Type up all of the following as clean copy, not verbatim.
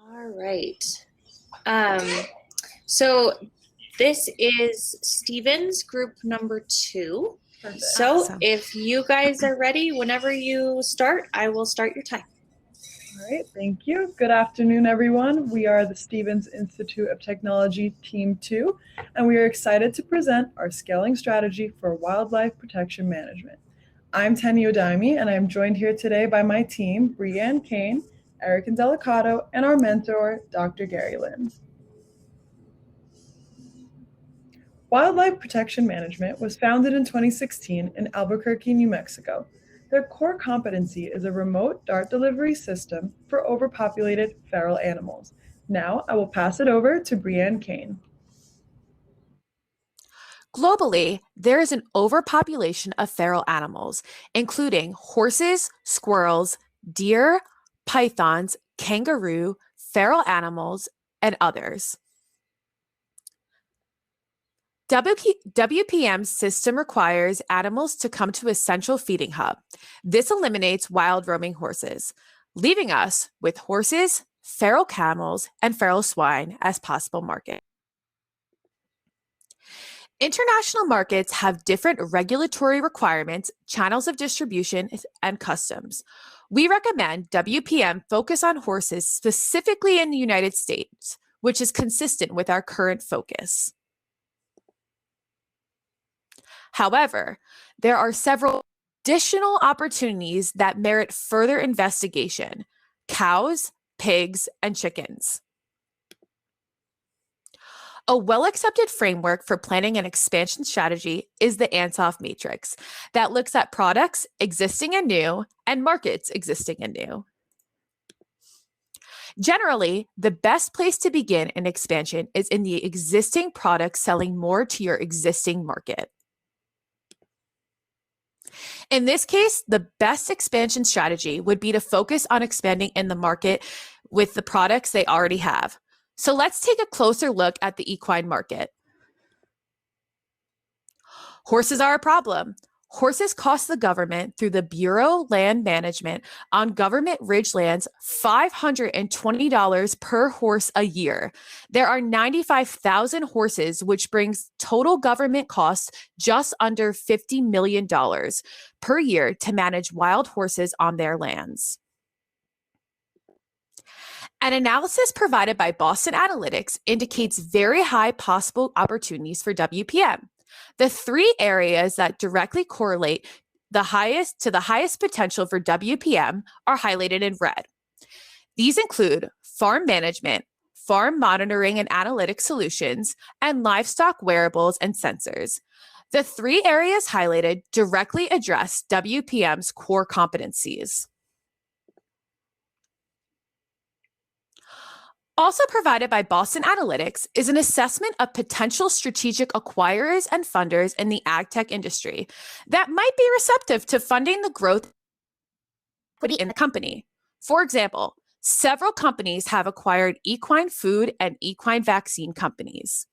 All right. Um, so this is Stephen's group number 2. Perfect. So Awesome. if you guys are ready, whenever you start, I will start your time. All right, thank you. Good afternoon, everyone. We are the Stevens Institute of Technology Team 2, and we are excited to present our scaling strategy for wildlife protection management. I'm Teny Odaimi, and I'm joined here today by my team, Brianne Kain, Eric Indelicato, and our mentor, Dr. Gary Lind. Wildlife Protection Management was founded in 2016 in Albuquerque, New Mexico. Their core competency is a remote dart delivery system for overpopulated feral animals. Now I will pass it over to Brianne Kain. Globally, there is an overpopulation of feral animals, including horses, squirrels, deer, pythons, kangaroo, feral animals, and others. WPM's system requires animals to come to a central feeding hub. This eliminates wild roaming horses, leaving us with horses, feral camels, and feral swine as possible markets. International markets have different regulatory requirements, channels of distribution, and customs. We recommend WPM focus on horses specifically in the United States, which is consistent with our current focus. However, there are several additional opportunities that merit further investigation: cows, pigs, and chickens. A well-accepted framework for planning an expansion strategy is the Ansoff matrix that looks at products existing and new and markets existing and new. Generally, the best place to begin an expansion is in the existing product selling more to your existing market. In this case, the best expansion strategy would be to focus on expanding in the market with the products they already have. So let's take a closer look at the equine market. Horses are a problem. Horses cost the government through the Bureau Land Management on government ridgelands $520 per horse a year. There are 95,000 horses, which brings total government costs just under $50 million per year to manage wild horses on their lands. An analysis provided by Boston Analytics indicates very high possible opportunities for WPM. The 3 areas that directly correlate the highest potential for WPM are highlighted in red. These include farm management, farm monitoring and analytic solutions, and livestock wearables and sensors. The 3 areas highlighted directly address WPM's core competencies. Also provided by Boston Analytics is an assessment of potential strategic acquirers and funders in the ag tech industry that might be receptive to funding the growth in the company. For example, several companies have acquired equine food and equine vaccine companies.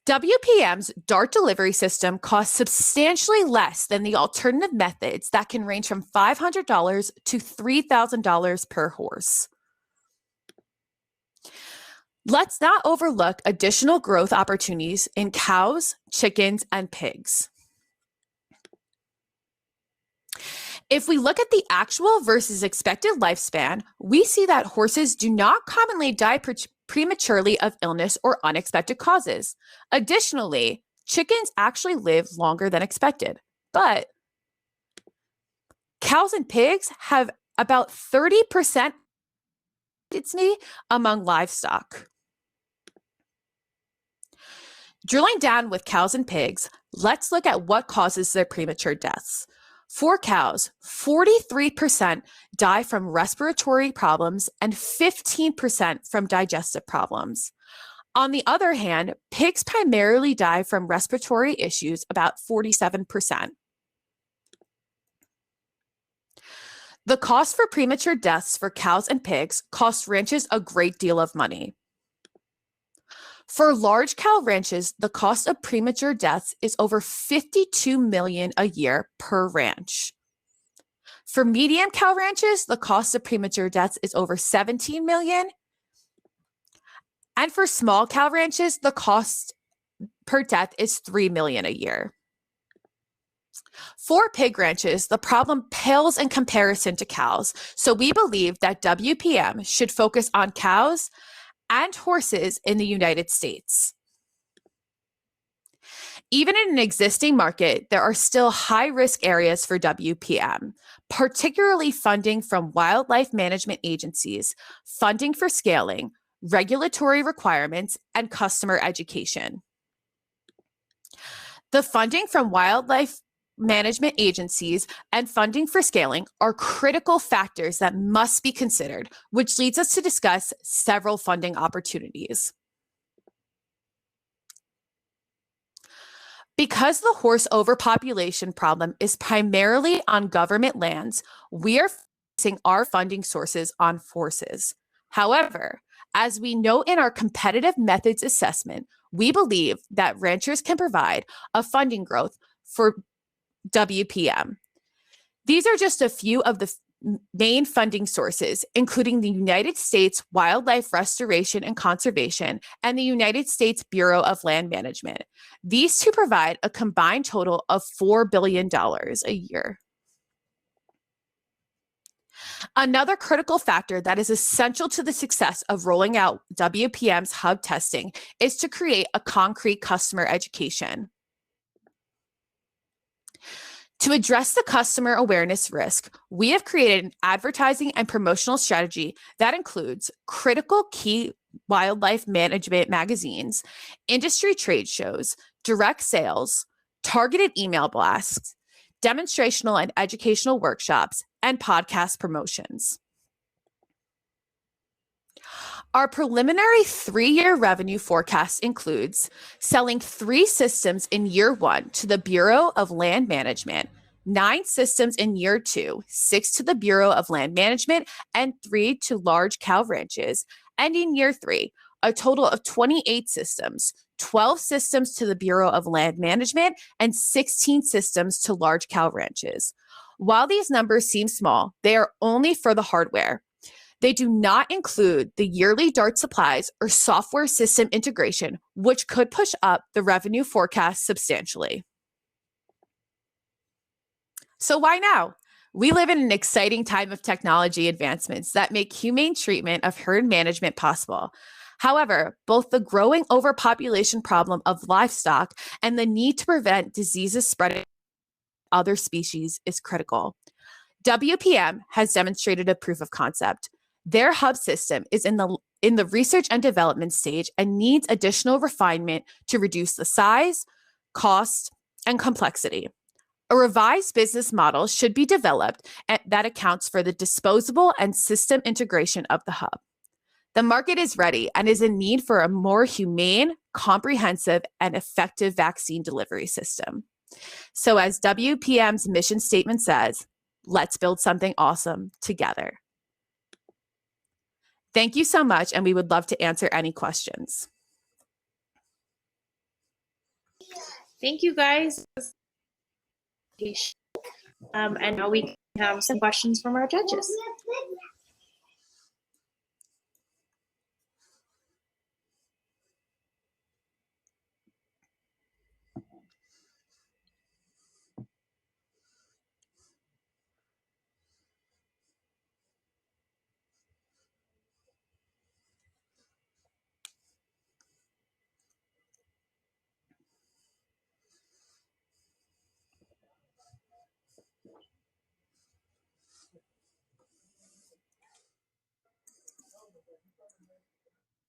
WPM's DART delivery system costs substantially less than the alternative methods that can range from $500 to $3,000 per horse. Let's not overlook additional growth opportunities in cows, chickens, and pigs. If we look at the actual versus expected lifespan, we see that horses do not commonly die prematurely of illness or unexpected causes. Additionally, chickens actually live longer than expected, but cows and pigs have about 30% among livestock. Drilling down with cows and pigs, let's look at what causes their premature deaths. For cows, 43% die from respiratory problems and 15% from digestive problems. On the other hand, pigs primarily die from respiratory issues, about 47%. The cost for premature deaths for cows and pigs costs ranches a great deal of money. For large cow ranches, the cost of premature deaths is over $52 million a year per ranch. For medium cow ranches, the cost of premature deaths is over 17 million. And for small cow ranches, the cost per death is 3 million a year. For pig ranches, the problem pales in comparison to cows. So we believe that WPM should focus on cows and horses in the United States. Even in an existing market, there are still high-risk areas for WPM, particularly funding from wildlife management agencies, funding for scaling, regulatory requirements, and customer education. The funding from wildlife management agencies and funding for scaling are critical factors that must be considered, which leads us to discuss several funding opportunities. Because the horse overpopulation problem is primarily on government lands, we are focusing our funding sources on horses. However, as we note in our competitive methods assessment, we believe that ranchers can provide a funding growth for WPM. These are just a few of the main funding sources, including the United States Wildlife Restoration and Conservation and the United States Bureau of Land Management. These two provide a combined total of $4 billion a year. Another critical factor that is essential to the success of rolling out WPM's hub testing is to create a concrete customer education. To address the customer awareness risk, we have created an advertising and promotional strategy that includes critical key wildlife management magazines, industry trade shows, direct sales, targeted email blasts, demonstrational and educational workshops, and podcast promotions. Our preliminary 3-year revenue forecast includes selling 3 systems in year 1 to the Bureau of Land Management, 9 systems in year 2, 6 to the Bureau of Land Management, and 3 to large cow ranches, and in year 3, a total of 28 systems, 12 systems to the Bureau of Land Management, and 16 systems to large cow ranches. While these numbers seem small, they are only for the hardware. They do not include the yearly DART supplies or software system integration, which could push up the revenue forecast substantially. So why now? We live in an exciting time of technology advancements that make humane treatment of herd management possible. However, both the growing overpopulation problem of livestock and the need to prevent diseases spreading to other species is critical. WPM has demonstrated a proof of concept. Their hub system is in the research and development stage and needs additional refinement to reduce the size, cost, and complexity. A revised business model should be developed that accounts for the disposable and system integration of the hub. The market is ready and is in need for a more humane, comprehensive, and effective vaccine delivery system. So as WPM's mission statement says, let's build something awesome together. Thank you so much, and we would love to answer any questions. Thank you, guys. And now we can have some questions from our judges.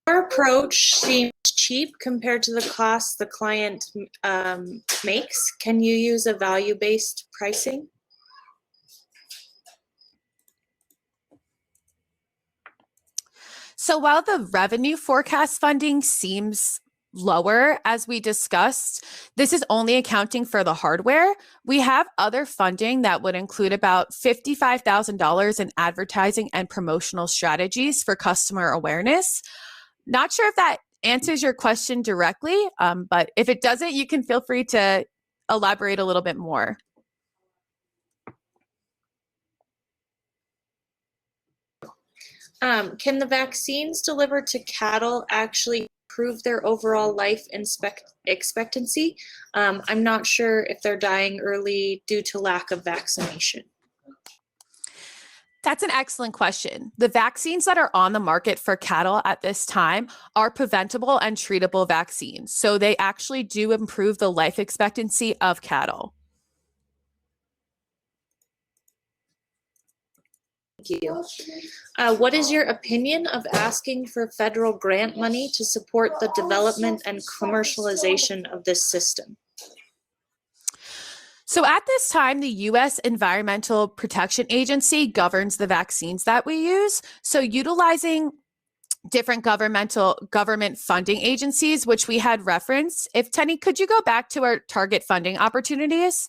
Our approach seems cheap compared to the cost the client makes. Can you use a value-based pricing? So while the revenue forecast funding seems lower, as we discussed, this is only accounting for the hardware. We have other funding that would include about $55,000 in advertising and promotional strategies for customer awareness. Not sure if that answers your question directly, but if it doesn't, you can feel free to elaborate a little bit more. Can the vaccines delivered to cattle actually improve their overall life expectancy? I'm not sure if they're dying early due to lack of vaccination. That's an excellent question. The vaccines that are on the market for cattle at this time are preventable and treatable vaccines. So they actually do improve the life expectancy of cattle. Thank you. What is your opinion of asking for federal grant money to support the development and commercialization of this system? So at this time, the U.S. Environmental Protection Agency governs the vaccines that we use. So utilizing different government funding agencies, which we had referenced. If Teny, could you go back to our target funding opportunities?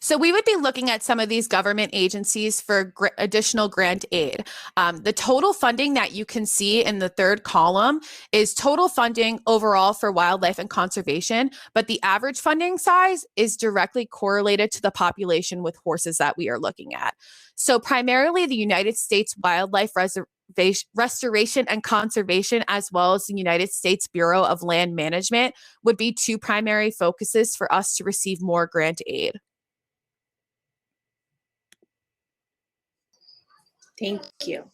So we would be looking at some of these government agencies for additional grant aid. The total funding that you can see in the third column is total funding overall for wildlife and conservation, but the average funding size is directly correlated to the population with horses that we are looking at. So primarily the United States Wildlife Restoration and Conservation, as well as the United States Bureau of Land Management, would be two primary focuses for us to receive more grant aid. Thank you.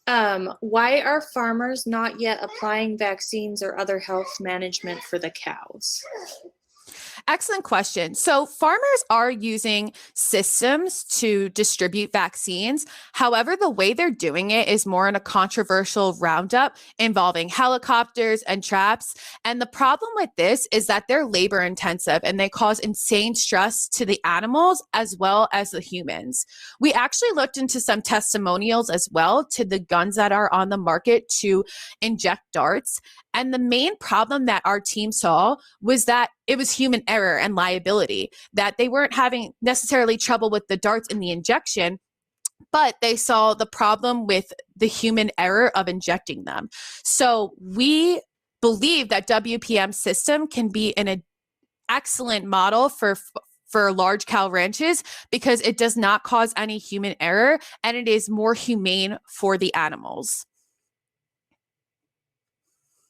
Why are farmers not yet applying vaccines or other health management for the cows? Excellent question. So farmers are using systems to distribute vaccines. However, the way they're doing it is more in a controversial roundup involving helicopters and traps. And the problem with this is that they're labor intensive and they cause insane stress to the animals as well as the humans. We actually looked into some testimonials as well to the guns that are on the market to inject darts. And the main problem that our team saw was that it was human error and liability, that they weren't having necessarily trouble with the darts in the injection, but they saw the problem with the human error of injecting them. So we believe that WPM system can be an excellent model for large cow ranches because it does not cause any human error and it is more humane for the animals.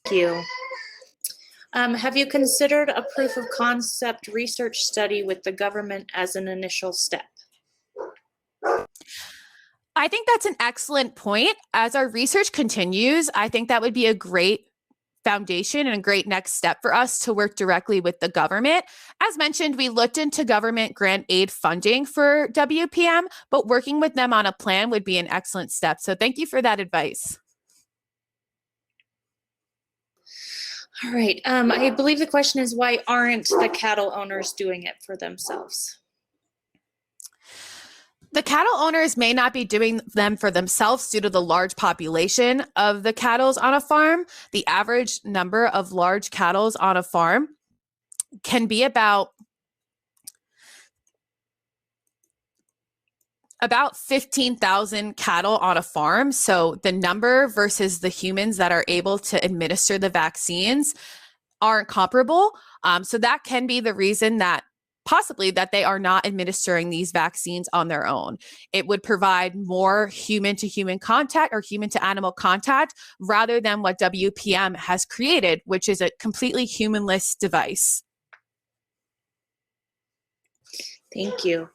Thank you. Have you considered a proof of concept research study with the government as an initial step? I think that's an excellent point. As our research continues, I think that would be a great foundation and a great next step for us to work directly with the government. As mentioned, we looked into government grant aid funding for WPM, but working with them on a plan would be an excellent step. So thank you for that advice. All right. I believe the question is, why aren't the cattle owners doing it for themselves? The cattle owners may not be doing them for themselves due to the large population of the cattle on a farm. The average number of large cattle on a farm can be about 15,000 cattle on a farm. So the number versus the humans that are able to administer the vaccines aren't comparable. So that can be the reason that possibly that they are not administering these vaccines on their own. It would provide more human to human contact or human to animal contact rather than what WPM has created, which is a completely humanless device. Thank you.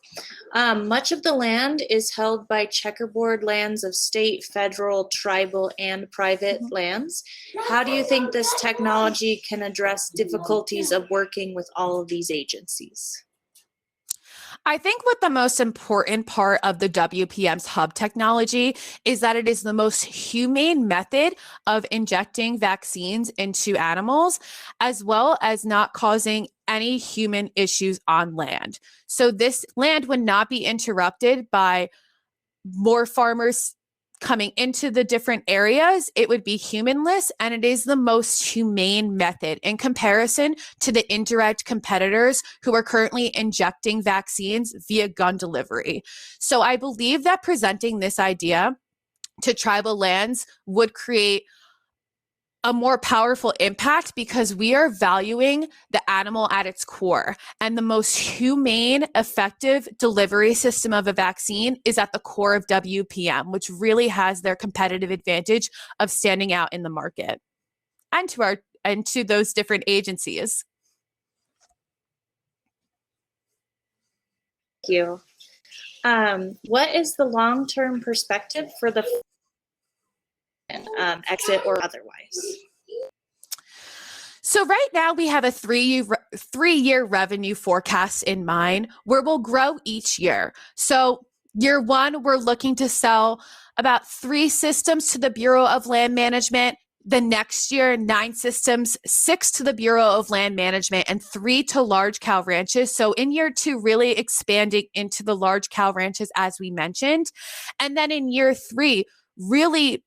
Much of the land is held by checkerboard lands of state, federal, tribal, and private lands. How do you think this technology can address difficulties of working with all of these agencies? I think what the most important part of the WPM's hub technology is that it is the most humane method of injecting vaccines into animals, as well as not causing any human issues on land. So this land would not be interrupted by more farmers coming into the different areas. It would be humanless, and it is the most humane method in comparison to the indirect competitors who are currently injecting vaccines via gun delivery. So I believe that presenting this idea to tribal lands would create a more powerful impact because we are valuing the animal at its core. And the most humane, effective delivery system of a vaccine is at the core of WPM, which really has their competitive advantage of standing out in the market and to those different agencies. Thank you. What is the long-term perspective for the exit or otherwise? So right now we have a three-year revenue forecast in mind where we'll grow each year. So year one, we're looking to sell about 3 systems to the Bureau of Land Management. The next year, 9 systems, 6 to the Bureau of Land Management, and 3 to large cow ranches. So in year 2, really expanding into the large cow ranches, as we mentioned. And then in year 3, really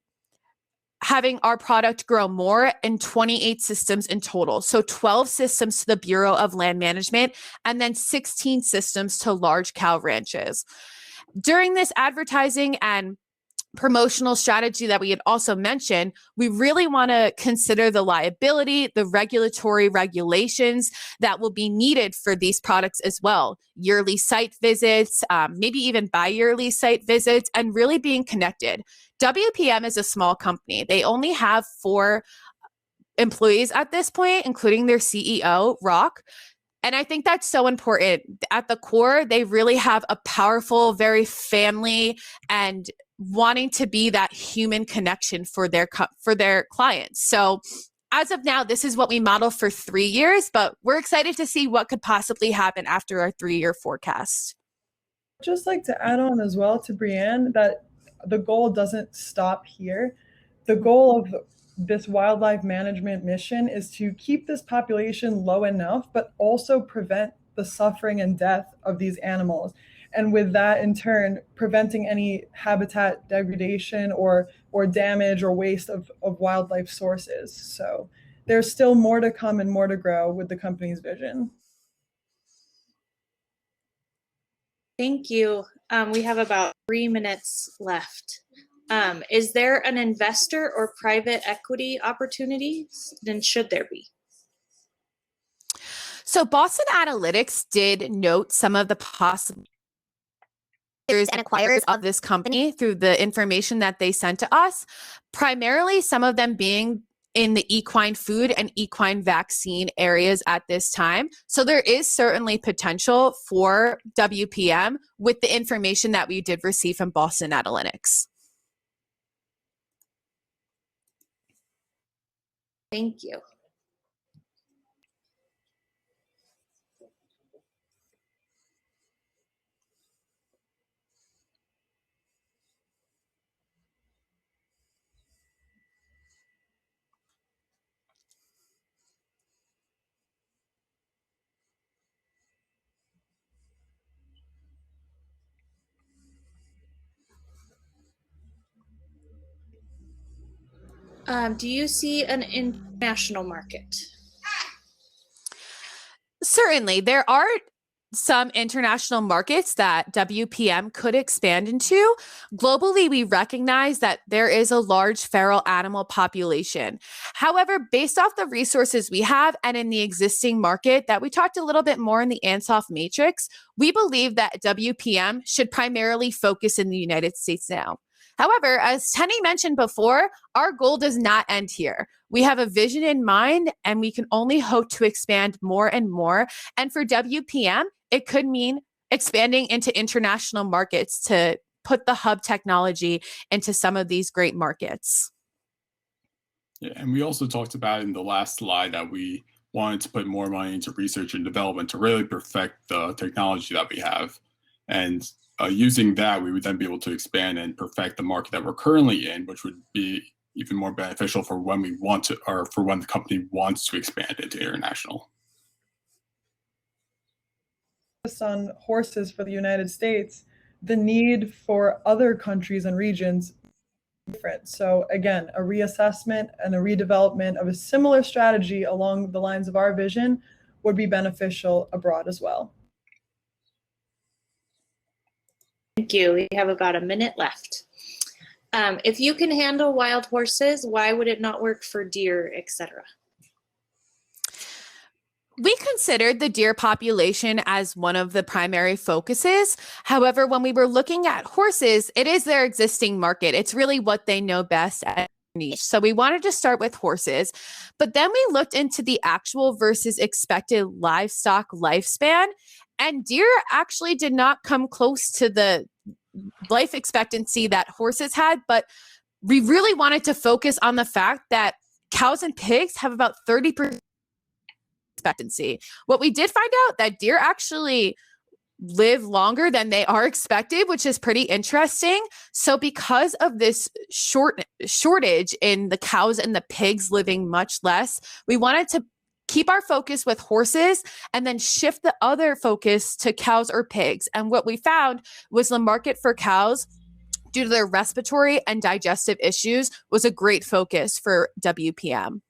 having our product grow more and 28 systems in total. So 12 systems to the Bureau of Land Management, and then 16 systems to large cow ranches. During this advertising and promotional strategy that we had also mentioned, we really want to consider the liability, the regulatory regulations that will be needed for these products as well. Yearly site visits, maybe even bi-yearly site visits, and really being connected. WPM is a small company. They only have 4 employees at this point, including their CEO, Rock. And I think that's so important. At the core, they really have a powerful, very family and wanting to be that human connection for their clients. So as of now, this is what we model for 3 years, but we're excited to see what could possibly happen after our 3-year forecast. Just like to add on as well to Brianne that the goal doesn't stop here. The goal of this wildlife management mission is to keep this population low enough, but also prevent the suffering and death of these animals. And with that, in turn, preventing any habitat degradation or damage or waste of wildlife sources. So there's still more to come and more to grow with the company's vision. Thank you. We have about 3 minutes left. Is there an investor or private equity opportunity? Then should there be? So Boston Analytics did note some of the possible and acquirers of this company through the information that they sent to us, primarily some of them being in the equine food and equine vaccine areas at this time. So there is certainly potential for WPM with the information that we did receive from Boston Analytics. Thank you. Do you see an international market? Certainly, there are some international markets that WPM could expand into. Globally, we recognize that there is a large feral animal population. However, based off the resources we have and in the existing market that we talked a little bit more in the Ansoff matrix, we believe that WPM should primarily focus in the United States now. However, as Teny mentioned before, our goal does not end here. We have a vision in mind, and we can only hope to expand more and more. And for WPM, it could mean expanding into international markets to put the hub technology into some of these great markets. Yeah, and we also talked about in the last slide that we wanted to put more money into research and development to really perfect the technology that we have. And using that, we would then be able to expand and perfect the market that we're currently in, which would be even more beneficial for when we want to, or for when the company wants to expand into international. On horses for the United States, the need for other countries and regions is different. So again, a reassessment and a redevelopment of a similar strategy along the lines of our vision would be beneficial abroad as well. Thank you. We have about a minute left. If you can handle wild horses, why would it not work for deer, etc.? We considered the deer population as one of the primary focuses. However, when we were looking at horses, it is their existing market. It's really what they know best at niche. So we wanted to start with horses, but then we looked into the actual versus expected livestock lifespan, and deer actually did not come close to the life expectancy that horses had, but we really wanted to focus on the fact that cows and pigs have about 30% expectancy. What we did find out that deer actually live longer than they are expected, which is pretty interesting. So because of this shortage in the cows and the pigs living much less, we wanted to keep our focus with horses and then shift the other focus to cows or pigs. And what we found was the market for cows, due to their respiratory and digestive issues, was a great focus for WPM.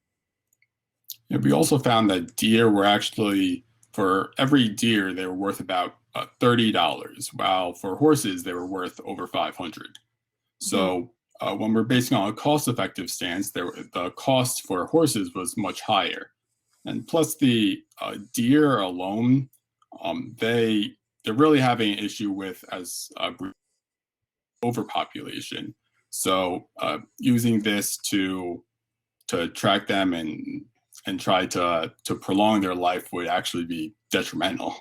And we also found that deer were actually, for every deer, they were worth about $30, while for horses, they were worth over $500. So when we're basing on a cost-effective stance, the cost for horses was much higher. And plus the deer alone, they're really having an issue with overpopulation. So using this to track them and try to prolong their life would actually be detrimental.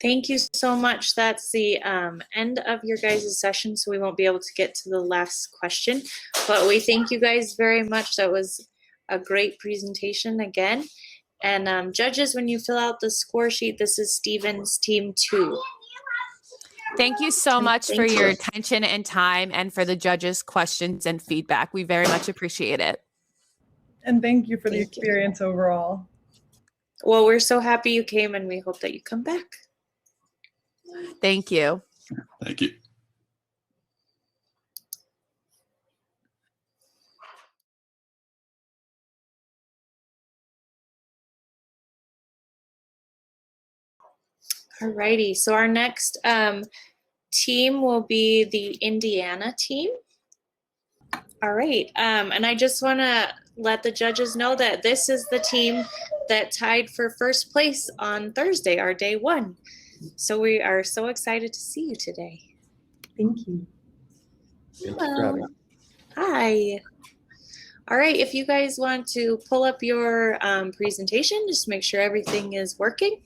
Thank you so much. That's the end of your guys' session, so we won't be able to get to the last question. But we thank you guys very much. That was a great presentation again. And judges, when you fill out the score sheet, this is Stephen's team 2. Thank you so much for your attention and time, and for the judges' questions and feedback. We very much appreciate it. And thank you for the experience overall. Well, we're so happy you came, and we hope that you come back. Thank you. Thank you. Alrighty, so our next team will be the Indiana team. All right, and I just want to let the judges know that this is the team that tied for first place on Thursday, our day 1. So we are so excited to see you today. Thank you. Hello. Hi. All right, if you guys want to pull up your presentation, just make sure everything is working.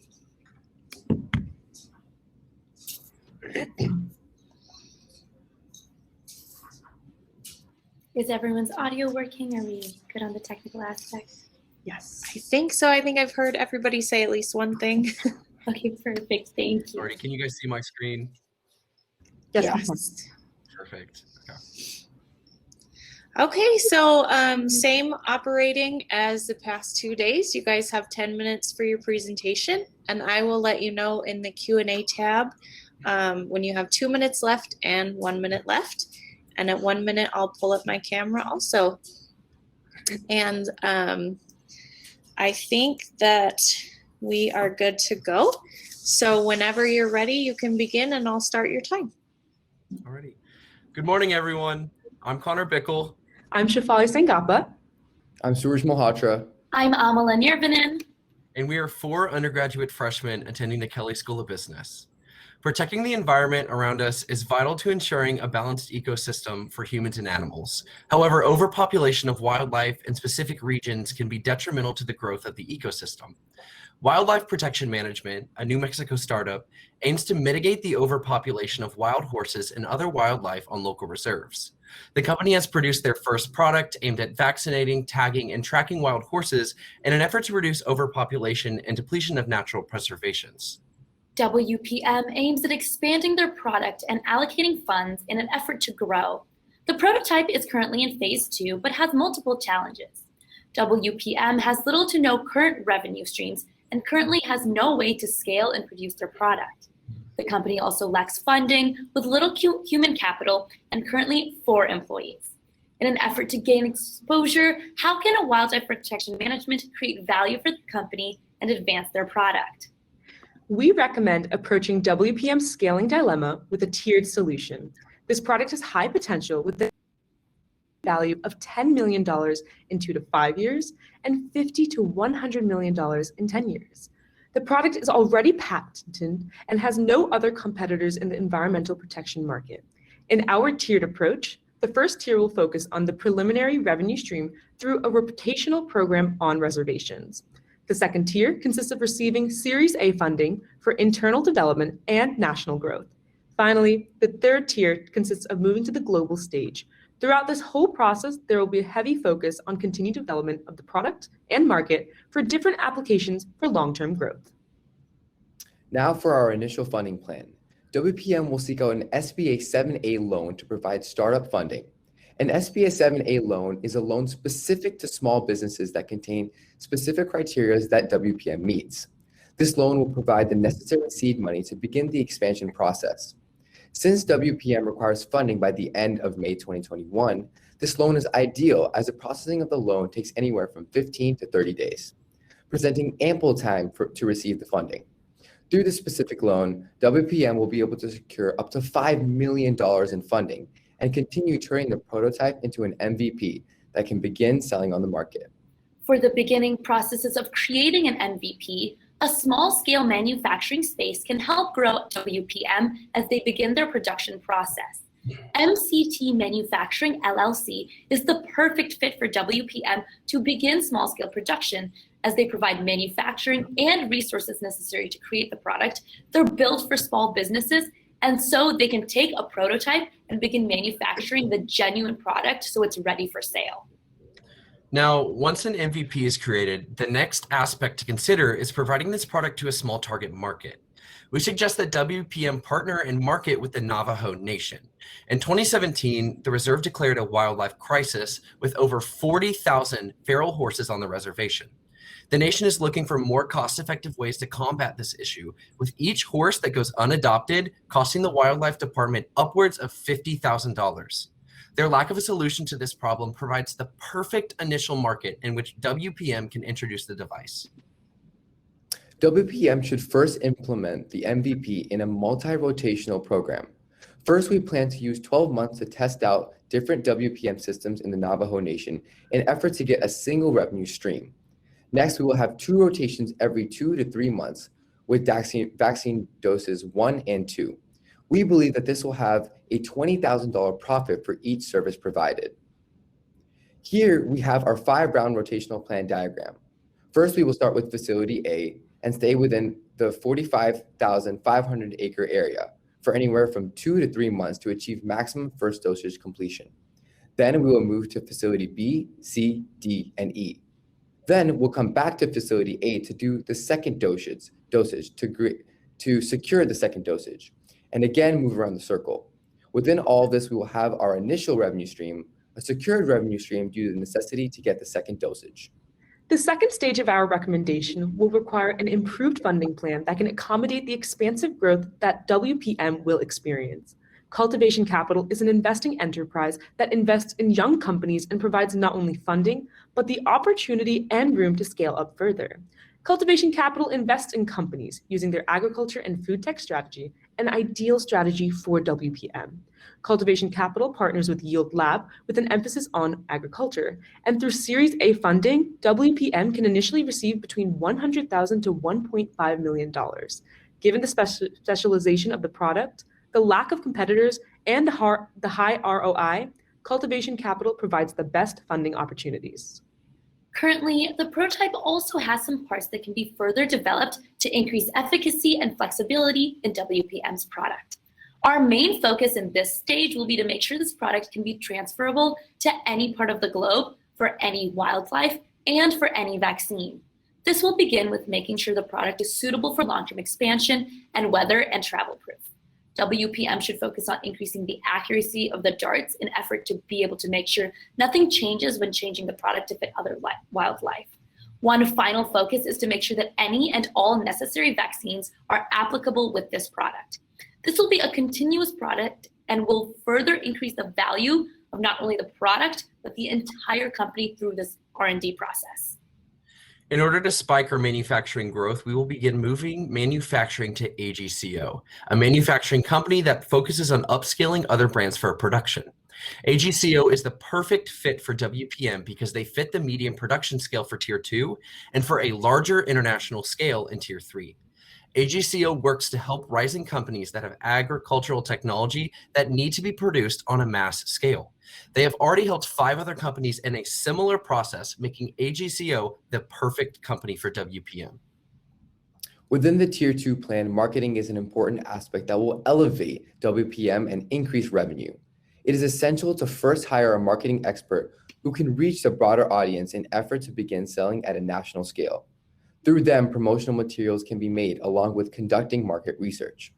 Is everyone's audio working? Are we good on the technical aspect? Yes. I think so. I think I've heard everybody say at least one thing. Okay, perfect. Thank you. Sorry, can you guys see my screen? Yes. Perfect. Okay. Okay, so same operating as the past 2 days. You guys have 10 minutes for your presentation, and I will let you know in the Q&A tab when you have 2 minutes left and 1 minute left. And at 1 minute, I'll pull up my camera also. And I think that we are good to go. So whenever you're ready, you can begin, and I'll start your time. Alrighty. Good morning, everyone. I'm Connor Bickel. I'm Shefali Shangappa. I'm Suraj Malhotra. I'm Amala Neervannan. And we are 4 undergraduate freshmen attending the Kelley School of Business. Protecting the environment around us is vital to ensuring a balanced ecosystem for humans and animals. However, overpopulation of wildlife in specific regions can be detrimental to the growth of the ecosystem. Wildlife Protection Management, a New Mexico startup, aims to mitigate the overpopulation of wild horses and other wildlife on local reserves. The company has produced their first product aimed at vaccinating, tagging, and tracking wild horses in an effort to reduce overpopulation and depletion of natural preservations. WPM aims at expanding their product and allocating funds in an effort to grow. The prototype is currently in phase 2, but has multiple challenges. WPM has little to no current revenue streams and currently has no way to scale and produce their product. The company also lacks funding with little human capital and currently 4 employees. In an effort to gain exposure, how can a wildlife protection management create value for the company and advance their product? We recommend approaching WPM's scaling dilemma with a tiered solution. This product has high potential with the value of $10 million in 2 to 5 years and $50 to $100 million in 10 years. The product is already patented and has no other competitors in the environmental protection market. In our tiered approach, the first tier will focus on the preliminary revenue stream through a rotational program on reservations. The second tier consists of receiving Series A funding for internal development and national growth. Finally, the third tier consists of moving to the global stage. Throughout this whole process, there will be a heavy focus on continued development of the product and market for different applications for long-term growth. Now for our initial funding plan. WPM will seek out an SBA 7A loan to provide startup funding. An SBA 7A loan is a loan specific to small businesses that contain specific criteria that WPM meets. This loan will provide the necessary seed money to begin the expansion process. Since WPM requires funding by the end of May 2021, this loan is ideal as the processing of the loan takes anywhere from 15 to 30 days, presenting ample time to receive the funding. Through this specific loan, WPM will be able to secure up to $5 million in funding and continue turning the prototype into an MVP that can begin selling on the market. For the beginning processes of creating an MVP, a small-scale manufacturing space can help grow WPM as they begin their production process. MCT Manufacturing LLC is the perfect fit for WPM to begin small-scale production as they provide manufacturing and resources necessary to create the product. They're built for small businesses, and so they can take a prototype and begin manufacturing the genuine product so it's ready for sale. Now, once an MVP is created, the next aspect to consider is providing this product to a small target market. We suggest that WPM partner and market with the Navajo Nation. In 2017, the reserve declared a wildlife crisis with over 40,000 feral horses on the reservation. The nation is looking for more cost-effective ways to combat this issue, with each horse that goes unadopted costing the wildlife department upwards of $50,000. Their lack of a solution to this problem provides the perfect initial market in which WPM can introduce the device. WPM should first implement the MVP in a multi-rotational program. First, we plan to use 12 months to test out different WPM systems in the Navajo Nation in an effort to get a single revenue stream. Next, we will have 2 rotations every 2 to 3 months with vaccine doses 1 and 2. We believe that this will have a $20,000 profit for each service provided. Here we have our 5-round rotational plan diagram. First, we will start with facility A and stay within the 45,500 acre area for anywhere from 2 to 3 months to achieve maximum first dosage completion. Then we will move to facility B, C, D, and E. Then we'll come back to facility A to do the second dosage to secure the second dosage, and again move around the circle. Within all of this, we will have our initial revenue stream, a secured revenue stream due to the necessity to get the second dosage. The second stage of our recommendation will require an improved funding plan that can accommodate the expansive growth that WPM will experience. Cultivation Capital is an investing enterprise that invests in young companies and provides not only funding, but the opportunity and room to scale up further. Cultivation Capital invests in companies using their agriculture and food tech strategy, an ideal strategy for WPM. Cultivation Capital partners with Yield Lab with an emphasis on agriculture, and through Series A funding, WPM can initially receive between $100,000 to $1.5 million. Given the specialization of the product, the lack of competitors, and the high ROI, Cultivation Capital provides the best funding opportunities. Currently, the prototype also has some parts that can be further developed to increase efficacy and flexibility in WPM's product. Our main focus in this stage will be to make sure this product can be transferable to any part of the globe for any wildlife and for any vaccine. This will begin with making sure the product is suitable for long-term expansion and weather and travel proof. WPM should focus on increasing the accuracy of the darts in effort to be able to make sure nothing changes when changing the product to fit other wildlife. One final focus is to make sure that any and all necessary vaccines are applicable with this product. This will be a continuous product and will further increase the value of not only the product, but the entire company through this R&D process. In order to spike our manufacturing growth, we will begin moving manufacturing to AGCO, a manufacturing company that focuses on upscaling other brands for production. AGCO is the perfect fit for WPM because they fit the medium production scale for Tier 2 and for a larger international scale in Tier 3. AGCO works to help rising companies that have agricultural technology that need to be produced on a mass scale. They have already helped 5 other companies in a similar process, making AGCO the perfect company for WPM. Within the Tier 2 plan, marketing is an important aspect that will elevate WPM and increase revenue. It is essential to first hire a marketing expert who can reach the broader audience in effort to begin selling at a national scale. Through them, promotional materials can be made along with conducting market research.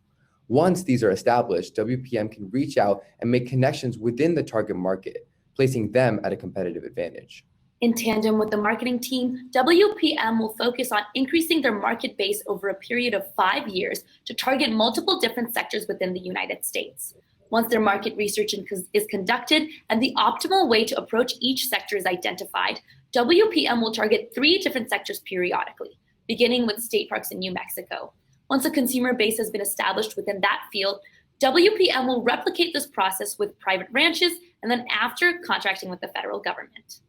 Once these are established, WPM can reach out and make connections within the target market, placing them at a competitive advantage. In tandem with the marketing team, WPM will focus on increasing their market base over a period of 5 years to target multiple different sectors within the United States. Once their market research is conducted and the optimal way to approach each sector is identified, WPM will target 3 different sectors periodically, beginning with state parks in New Mexico. Once a consumer base has been established within that field, WPM will replicate this process with private ranches and then after contracting with the federal government.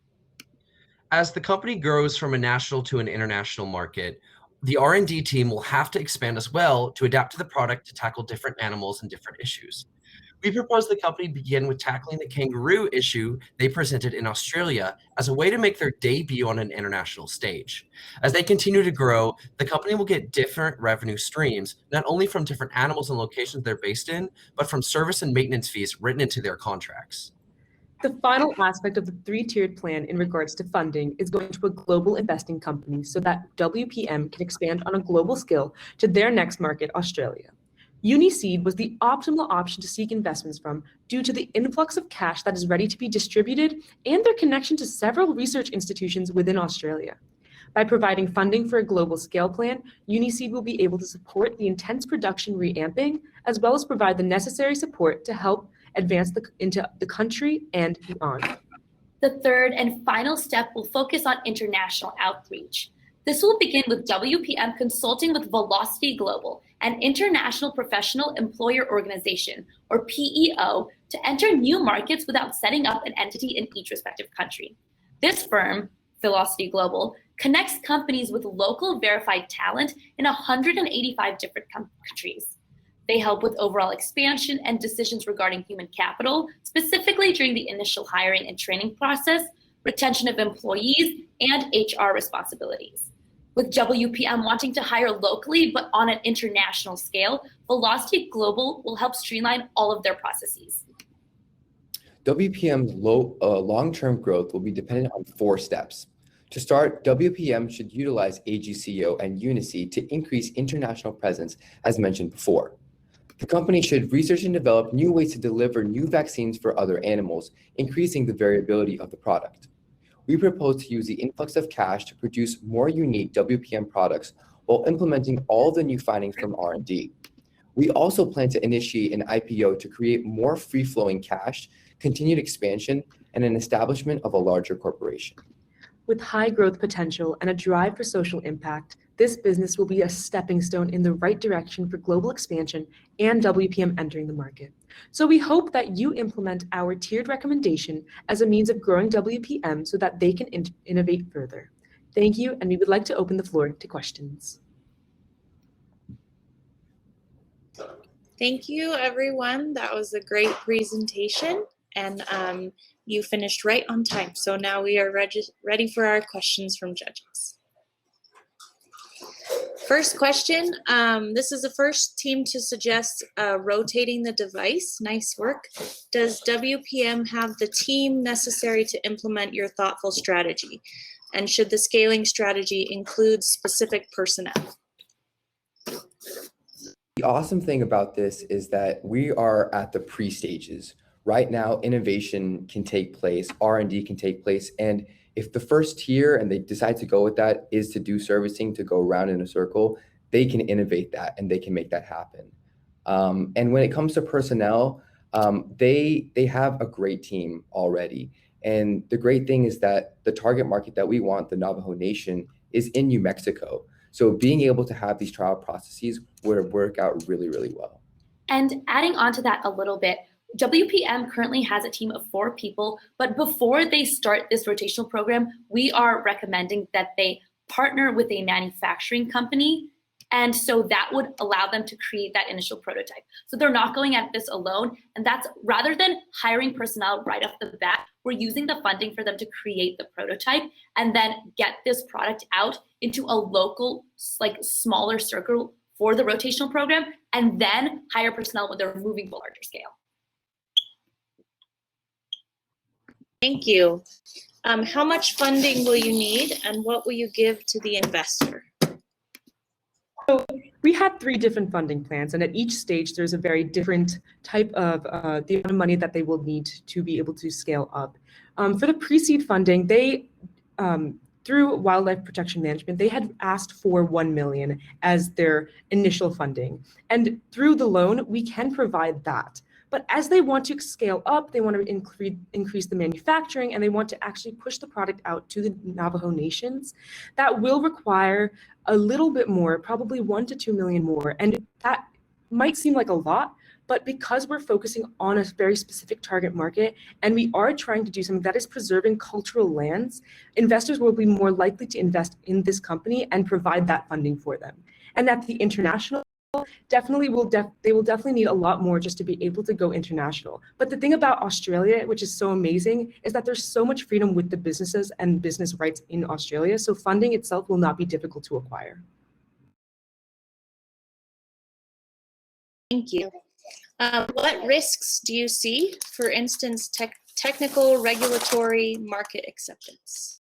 As the company grows from a national to an international market, the R&D team will have to expand as well to adapt to the product to tackle different animals and different issues. We propose the company begin with tackling the kangaroo issue they presented in Australia as a way to make their debut on an international stage. As they continue to grow, the company will get different revenue streams, not only from different animals and locations they're based in, but from service and maintenance fees written into their contracts. The final aspect of the 3-tiered plan in regards to funding is going to a global investing company so that WPM can expand on a global scale to their next market, Australia. UniSeed was the optimal option to seek investments from due to the influx of cash that is ready to be distributed and their connection to several research institutions within Australia. By providing funding for a global scale plan, UniSeed will be able to support the intense production reamping, as well as provide the necessary support to help advance into the country and beyond. The third and final step will focus on international outreach. This will begin with WPM consulting with Velocity Global, an international professional employer organization, or PEO, to enter new markets without setting up an entity in each respective country. This firm, Velocity Global, connects companies with local verified talent in 185 different countries. They help with overall expansion and decisions regarding human capital, specifically during the initial hiring and training process, retention of employees, and HR responsibilities. With WPM wanting to hire locally but on an international scale, Velocity Global will help streamline all of their processes. WPM's long-term growth will be dependent on 4 steps. To start, WPM should utilize AGCO and UniSeed to increase international presence, as mentioned before. The company should research and develop new ways to deliver new vaccines for other animals, increasing the variability of the product. We propose to use the influx of cash to produce more unique WPM products while implementing all the new findings from R&D. We also plan to initiate an IPO to create more free-flowing cash, continued expansion, and an establishment of a larger corporation. With high growth potential and a drive for social impact, this business will be a stepping stone in the right direction for global expansion and WPM entering the market. So we hope that you implement our tiered recommendation as a means of growing WPM so that they can innovate further. Thank you, and we would like to open the floor to questions. Thank you, everyone. That was a great presentation, and you finished right on time. So now we are ready for our questions from judges. First question, this is the first team to suggest rotating the device. Nice work. Does WPM have the team necessary to implement your thoughtful strategy? And should the scaling strategy include specific personnel? The awesome thing about this is that we are at the pre-stages. Right now, innovation can take place, R&D can take place, and if the first tier and they decide to go with that is to do servicing, to go around in a circle, they can innovate that and they can make that happen. And when it comes to personnel, they have a great team already. And the great thing is that the target market that we want, the Navajo Nation, is in New Mexico. So being able to have these trial processes would work out really, really well. And adding on to that a little bit, WPM currently has a team of 4 people, but before they start this rotational program, we are recommending that they partner with a manufacturing company. And so that would allow them to create that initial prototype. So they're not going at this alone. And that's rather than hiring personnel right off the bat, we're using the funding for them to create the prototype and then get this product out into a local, like smaller circle for the rotational program, and then hire personnel when they're moving to a larger scale. Thank you. How much funding will you need, and what will you give to the investor? So we had 3 different funding plans, and at each stage, there's a very different type of the amount of money that they will need to be able to scale up. For the pre-seed funding, they, through Wildlife Protection Management, they had asked for $1 million as their initial funding. And through the loan, we can provide that. But as they want to scale up, they want to increase the manufacturing, and they want to actually push the product out to the Navajo nations. That will require a little bit more, probably $1 to $2 million more. And that might seem like a lot, but because we're focusing on a very specific target market, and we are trying to do something that is preserving cultural lands, investors will be more likely to invest in this company and provide that funding for them. And at the international, they will definitely need a lot more just to be able to go international. But the thing about Australia, which is so amazing, is that there's so much freedom with the businesses and business rights in Australia. So funding itself will not be difficult to acquire. Thank you. What risks do you see, for instance, technical, regulatory, market acceptance?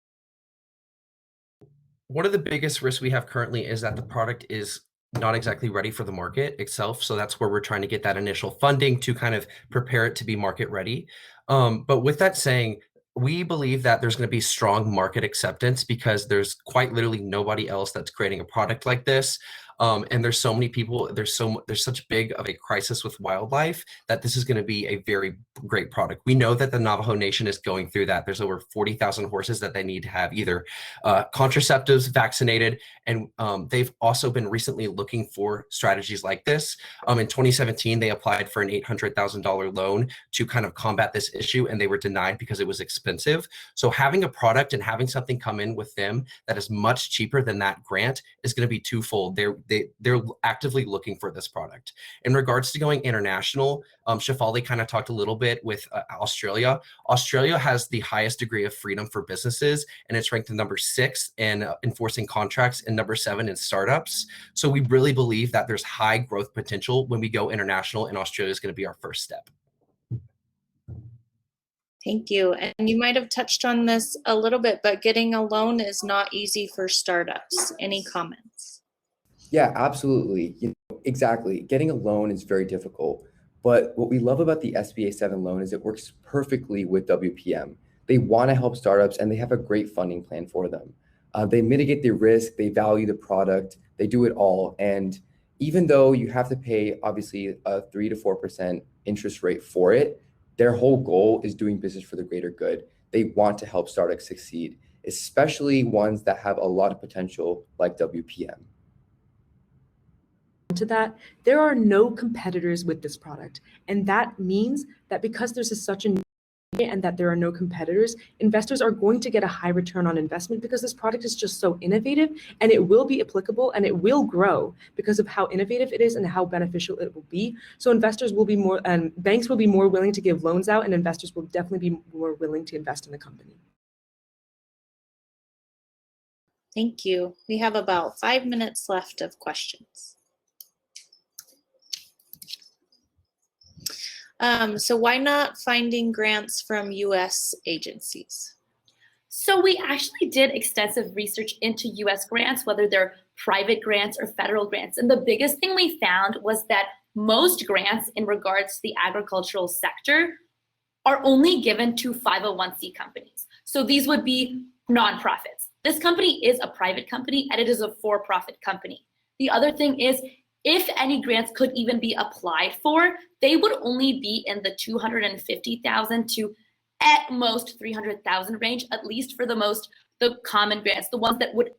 One of the biggest risks we have currently is that the product is not exactly ready for the market itself. So that's where we're trying to get that initial funding to kind of prepare it to be market ready. But with that saying, we believe that there's going to be strong market acceptance because there's quite literally nobody else that's creating a product like this. And there's so many people, there's such big of a crisis with wildlife that this is going to be a very great product. We know that the Navajo Nation is going through that. There's over 40,000 horses that they need to have either contraceptives, vaccinated, and they've also been recently looking for strategies like this. In 2017, they applied for an $800,000 loan to kind of combat this issue, and they were denied because it was expensive. So having a product and having something come in with them that is much cheaper than that grant is going to be twofold. They're actively looking for this product. In regards to going international, Shefali kind of talked a little bit with Australia. Australia has the highest degree of freedom for businesses, and it's ranked number 6 in enforcing contracts and number 7 in startups. So we really believe that there's high growth potential when we go international, and Australia is going to be our first step. Thank you. And you might have touched on this a little bit, but getting a loan is not easy for startups. Any comments? Yeah, absolutely. Exactly. Getting a loan is very difficult. But what we love about the SBA 7 loan is it works perfectly with WPM. They want to help startups, and they have a great funding plan for them. They mitigate the risk, they value the product, they do it all. And even though you have to pay, obviously, a 3 to 4% interest rate for it, their whole goal is doing business for the greater good. They want to help startups succeed, especially ones that have a lot of potential like WPM. To that, there are no competitors with this product. And that means that because there's such a need and that there are no competitors, investors are going to get a high return on investment because this product is just so innovative, and it will be applicable and it will grow because of how innovative it is and how beneficial it will be. So investors will be more, and banks will be more willing to give loans out, and investors will definitely be more willing to invest in the company. Thank you. We have about 5 minutes left of questions. So why not finding grants from US agencies? So we actually did extensive research into US grants, whether they're private grants or federal grants. And the biggest thing we found was that most grants in regards to the agricultural sector are only given to 501c companies. So these would be nonprofits. This company is a private company, and it is a for-profit company. The other thing is, if any grants could even be applied for, they would only be in the $250,000 to at most 300,000 range, at least for the common grants, the ones that would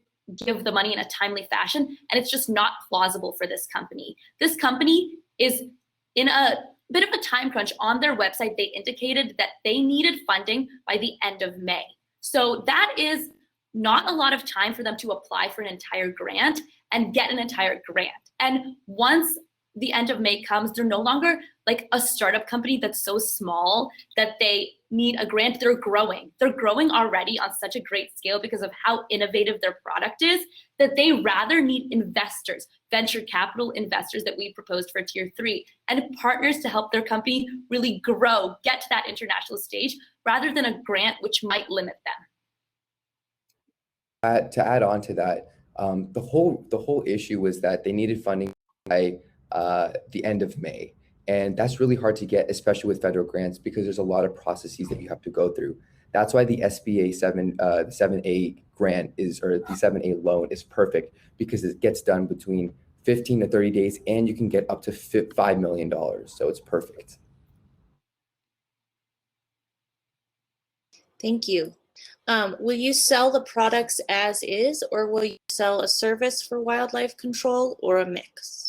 give the money in a timely fashion. And it's just not plausible for this company. This company is in a bit of a time crunch. On their website, they indicated that they needed funding by the end of May. So that is not a lot of time for them to apply for an entire grant and get an entire grant. And once the end of May comes, they're no longer like a startup company that's so small that they need a grant. They're growing. They're growing already on such a great scale because of how innovative their product is, that they rather need investors, venture capital investors that we proposed for tier 3, and partners to help their company really grow, get to that international stage, rather than a grant which might limit them. To add on to that, the whole issue was that they needed funding by the end of May. And that's really hard to get, especially with federal grants, because there's a lot of processes that you have to go through. That's why the SBA 7A grant or the 7A loan is perfect, because it gets done between 15 to 30 days, and you can get up to $5 million. So it's perfect. Thank you. Will you sell the products as is, or will you sell a service for wildlife control, or a mix?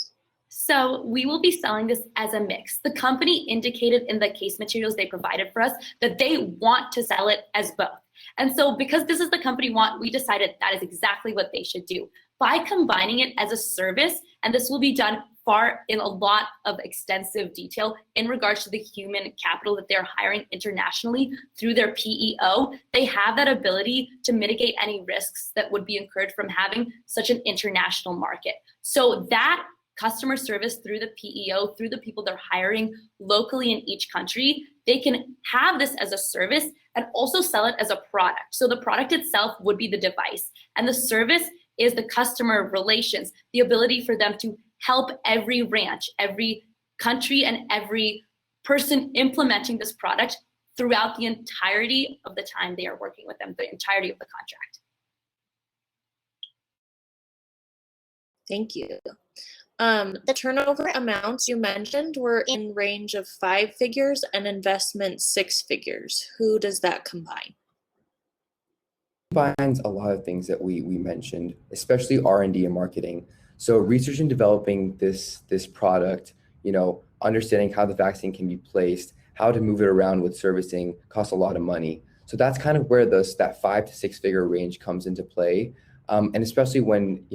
So we will be selling this as a mix. The company indicated in the case materials they provided for us that they want to sell it as both. And so because this is the company we decided that is exactly what they should do. By combining it as a service, and this will be done in a lot of extensive detail in regards to the human capital that they're hiring internationally through their PEO, they have that ability to mitigate any risks that would be incurred from having such an international market. So that customer service through the PEO, through the people they're hiring locally in each country, they can have this as a service and also sell it as a product. So the product itself would be the device, and the service is the customer relations, the ability for them to help every ranch, every country, and every person implementing this product throughout the entirety of the time they are working with them, the entirety of the contract. Thank you. The turnover amounts you mentioned were in range of 5 figures and investment 6 figures. Who does that combine? Combines a lot of things that we mentioned, especially R&D and marketing. So research and developing this product, understanding how the vaccine can be placed, how to move it around with servicing costs a lot of money. So that's kind of where that 5 to 6 figure range comes into play. And especially when,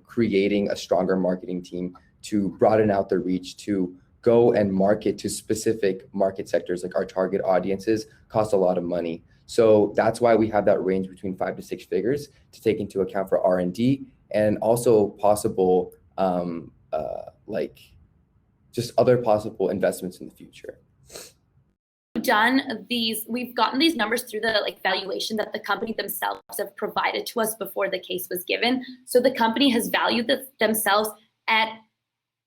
creating a stronger marketing team to broaden out the reach, to go and market to specific market sectors, like our target audiences, cost a lot of money. So that's why we have that range between 5 to 6 figures to take into account for R&D and also possible, just other possible investments in the future. We've gotten these numbers through the valuation that the company themselves have provided to us before the case was given. So the company has valued themselves at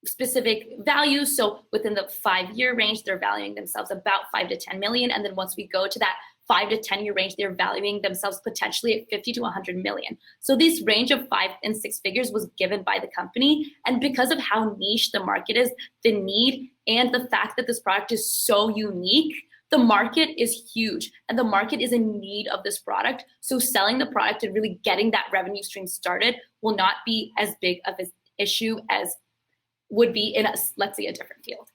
specific values. So within the 5-year range, they're valuing themselves about 5 to 10 million. And then once we go to that 5 to 10-year range, they're valuing themselves potentially at 50 to 100 million. So this range of 5 and 6 figures was given by the company. And because of how niche the market is, the need, and the fact that this product is so unique, the market is huge and the market is in need of this product. So selling the product and really getting that revenue stream started will not be as big of an issue as would be in let's say a different field.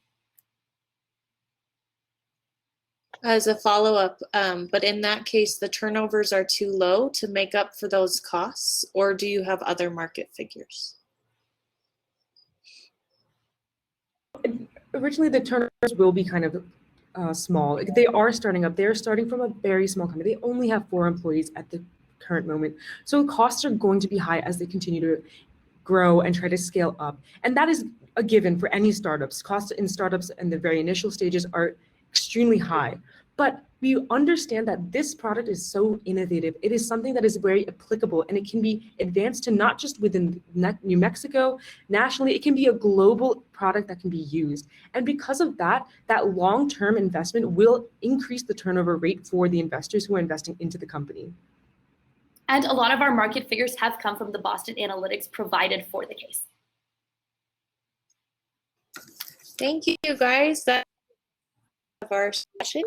As a follow-up, but in that case, the turnovers are too low to make up for those costs, or do you have other market figures? Originally, the turnovers will be kind of small. They are starting up. They're starting from a very small company. They only have 4 employees at the current moment. So costs are going to be high as they continue to grow and try to scale up. And that is a given for any startups. Costs in startups in the very initial stages are extremely high. But we understand that this product is so innovative. It is something that is very applicable, and it can be advanced to not just within New Mexico, nationally, it can be a global product that can be used. And because of that, that long-term investment will increase the turnover rate for the investors who are investing into the company. And a lot of our market figures have come from the Boston analytics provided for the case. Thank you, guys. That's our session.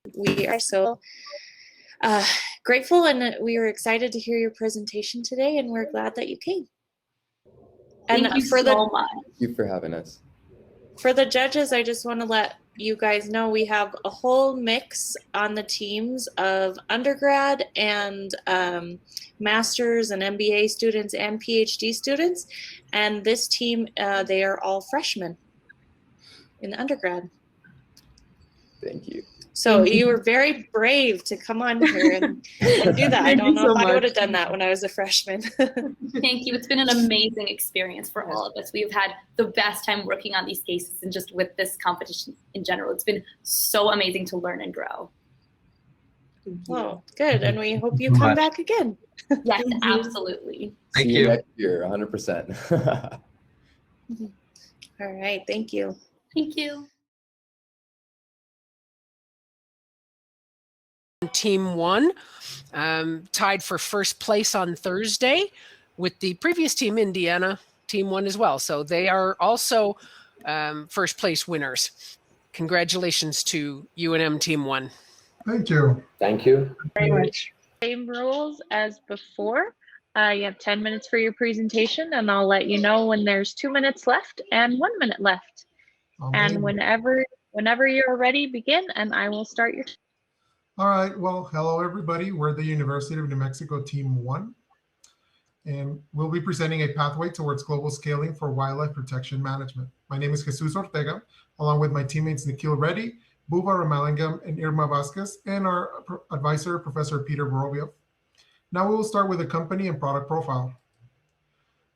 We are so grateful, and we are excited to hear your presentation today, and we're glad that you came. And Thank you for so much. Thank you for having us. For the judges, I just want to let you guys know we have a whole mix on the teams of undergrad and master's and MBA students and PhD students. And this team, they are all freshmen in the undergrad. Thank you. So you were very brave to come on here and do that. I don't know if I would have done that when I was a freshman. Thank you. It's been an amazing experience for all of us. We've had the best time working on these cases and just with this competition in general. It's been so amazing to learn and grow. Well, good. And we hope you come back again. Yes, absolutely. Thank See you. next year, 100%. All right. Thank you. Thank you. Team 1 tied for first place on Thursday with the previous team, Indiana, Team 1 as well. So they are also first place winners. Congratulations to UNM Team 1. Thank you. Thank you. Very much. Same rules as before. You have 10 minutes for your presentation, and I'll let you know when there's 2 minutes left and 1 minute left. And whenever you're ready, begin, and I will start your. All right. Well, hello, everybody. We're the University of New Mexico Team 1, and we'll be presenting a pathway towards global scaling for wildlife protection management. My name is Jesus Ortega, along with my teammates Nikhil Reddy, Bhuva Ramalingam, and Irma Vazquez, and our advisor, Professor Peter Vorobiev. Now we will start with the company and product profile.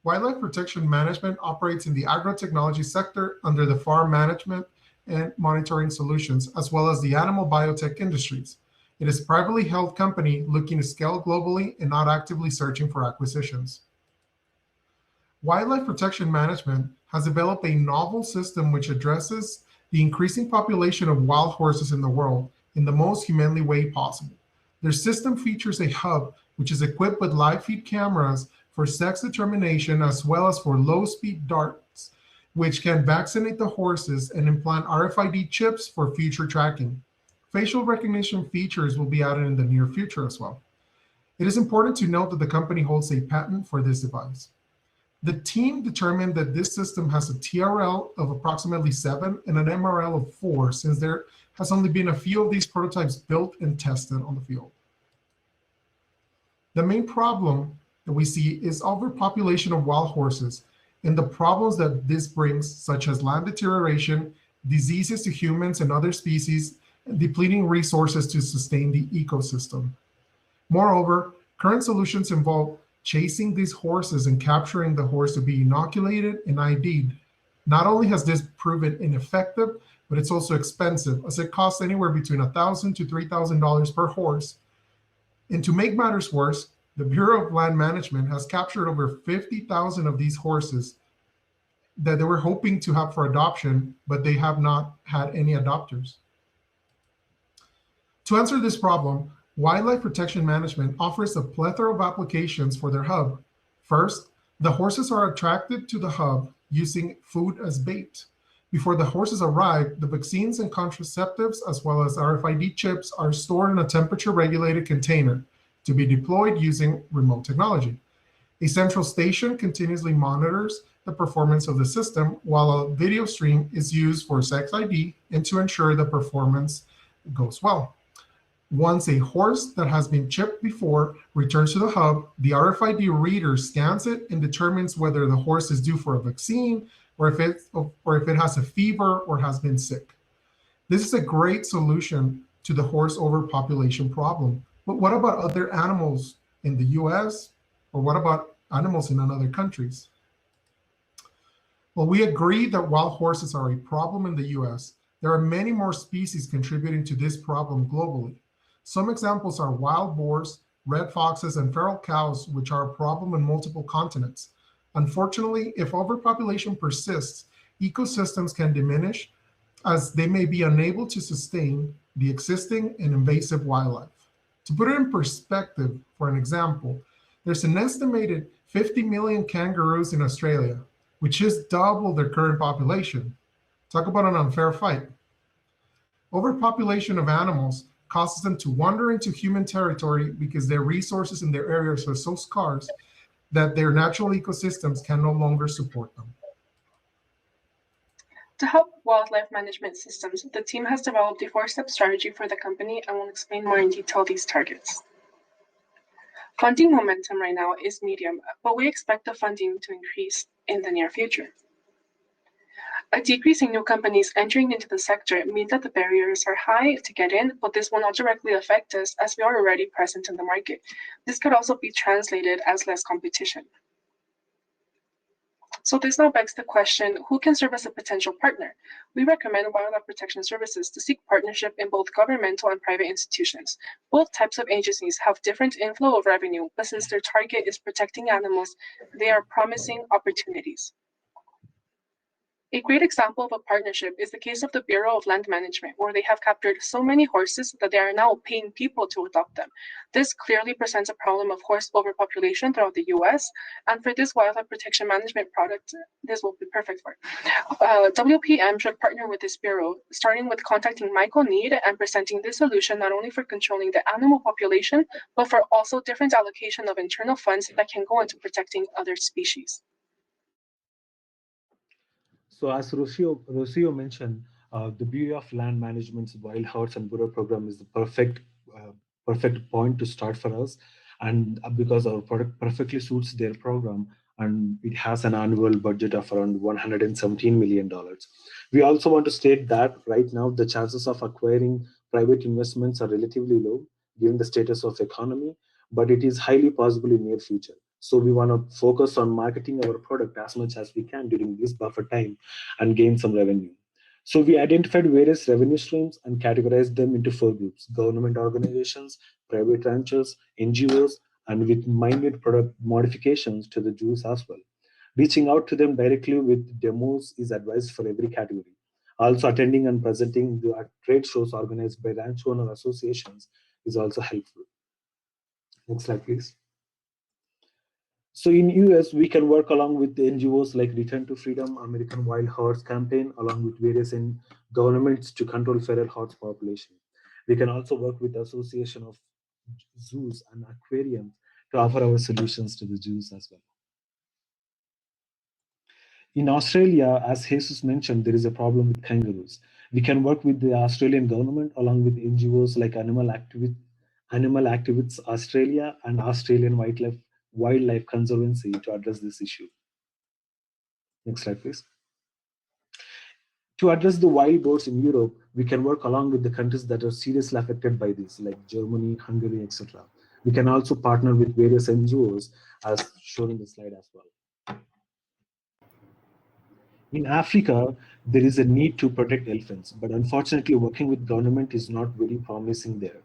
Wildlife protection management operates in the agrotechnology sector under the farm management and monitoring solutions, as well as the animal biotech industries. It is a privately held company looking to scale globally and not actively searching for acquisitions. Wildlife protection management has developed a novel system which addresses the increasing population of wild horses in the world in the most humanly way possible. Their system features a hub which is equipped with live feed cameras for sex determination, as well as for low-speed darts, which can vaccinate the horses and implant RFID chips for future tracking. Facial recognition features will be added in the near future as well. It is important to note that the company holds a patent for this device. The team determined that this system has a TRL of approximately 7 and an MRL of 4, since there has only been a few of these prototypes built and tested on the field. The main problem that we see is overpopulation of wild horses and the problems that this brings, such as land deterioration, diseases to humans and other species, and depleting resources to sustain the ecosystem. Moreover, current solutions involve chasing these horses and capturing the horse to be inoculated and ID'd. Not only has this proven ineffective, but it's also expensive, as it costs anywhere between $1,000 to $3,000 per horse. And to make matters worse, the Bureau of Land Management has captured over 50,000 of these horses that they were hoping to have for adoption, but they have not had any adopters. To answer this problem, Wildlife Protection Management offers a plethora of applications for their hub. First, the horses are attracted to the hub using food as bait. Before the horses arrive, the vaccines and contraceptives, as well as RFID chips, are stored in a temperature-regulated container to be deployed using remote technology. A central station continuously monitors the performance of the system, while a video stream is used for sex ID and to ensure the performance goes well. Once a horse that has been chipped before returns to the hub, the RFID reader scans it and determines whether the horse is due for a vaccine or if it has a fever or has been sick. This is a great solution to the horse overpopulation problem. But what about other animals in the US? Or what about animals in other countries? Well, we agree that wild horses are a problem in the US. There are many more species contributing to this problem globally. Some examples are wild boars, red foxes, and feral cows, which are a problem in multiple continents. Unfortunately, if overpopulation persists, ecosystems can diminish as they may be unable to sustain the existing and invasive wildlife. To put it in perspective, for an example, there's an estimated 50 million kangaroos in Australia, which is double their current population. Talk about an unfair fight. Overpopulation of animals causes them to wander into human territory because their resources in their areas are so scarce that their natural ecosystems can no longer support them. To help wildlife management systems, the team has developed a 4-step strategy for the company and will explain more in detail these targets. Funding momentum right now is medium, but we expect the funding to increase in the near future. A decrease in new companies entering into the sector means that the barriers are high to get in, but this will not directly affect us as we are already present in the market. This could also be translated as less competition. So this now begs the question, who can serve as a potential partner? We recommend wildlife protection services to seek partnership in both governmental and private institutions. Both types of agencies have different inflow of revenue, but since their target is protecting animals, they are promising opportunities. A great example of a partnership is the case of the Bureau of Land Management, where they have captured so many horses that they are now paying people to adopt them. This clearly presents a problem of horse overpopulation throughout the US, and for this wildlife protection management product, this will be perfect for it. WPM should partner with this bureau, starting with contacting Michael Need and presenting this solution not only for controlling the animal population, but for also different allocation of internal funds that can go into protecting other species. So as Rocio mentioned, the Bureau of Land Management's Wild Horse and Burro program is the perfect point to start for us. And because our product perfectly suits their program, and it has an annual budget of around $117 million. We also want to state that right now, the chances of acquiring private investments are relatively low, given the status of economy, but it is highly possible in near future. So we want to focus on marketing our product as much as we can during this buffer time and gain some revenue. So we identified various revenue streams and categorized them into 4 groups: government organizations, private ranchers, NGOs, and with minute product modifications to the zoos as well. Reaching out to them directly with demos is advised for every category. Also attending and presenting the trade shows organized by ranch owner associations is also helpful. Next slide, please. So in US, we can work along with the NGOs like Return to Freedom, American Wild Horse Campaign, along with various governments to control feral horse population. We can also work with the Association of Zoos and Aquariums to offer our solutions to the zoos as well. In Australia, as Jesus mentioned, there is a problem with kangaroos. We can work with the Australian government along with NGOs like Animal Activists Australia and Australian Wildlife Conservancy to address this issue. Next slide, please. To address the wild boars in Europe, we can work along with the countries that are seriously affected by this, like Germany, Hungary, etc. We can also partner with various NGOs, as shown in the slide as well. In Africa, there is a need to protect elephants, but unfortunately, working with government is not very promising there.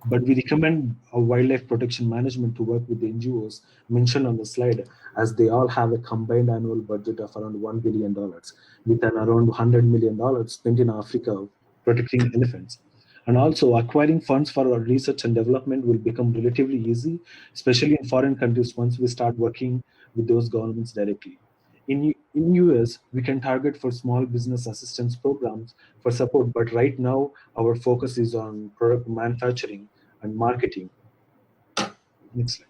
But we recommend wildlife protection management to work with the NGOs mentioned on the slide, as they all have a combined annual budget of around $1 billion, with an around $100 million spent in Africa protecting elephants. And also, acquiring funds for our research and development will become relatively easy, especially in foreign countries once we start working with those governments directly. In US, we can target for small business assistance programs for support, but right now our focus is on product manufacturing and marketing. Next slide.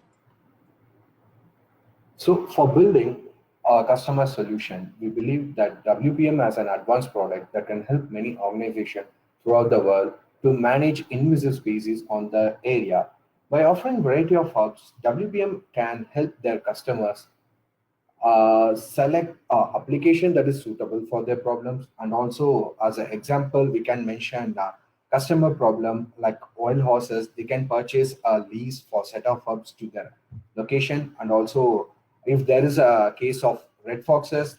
So for building a customer solution, we believe that WPM has an advanced product that can help many organizations throughout the world to manage invasive species on the area. By offering a variety of hubs, WPM can help their customers select an application that is suitable for their problems. And also, as an example, we can mention customer problem like wild horses. They can purchase a lease for set of hubs to their location. And also, if there is a case of red foxes,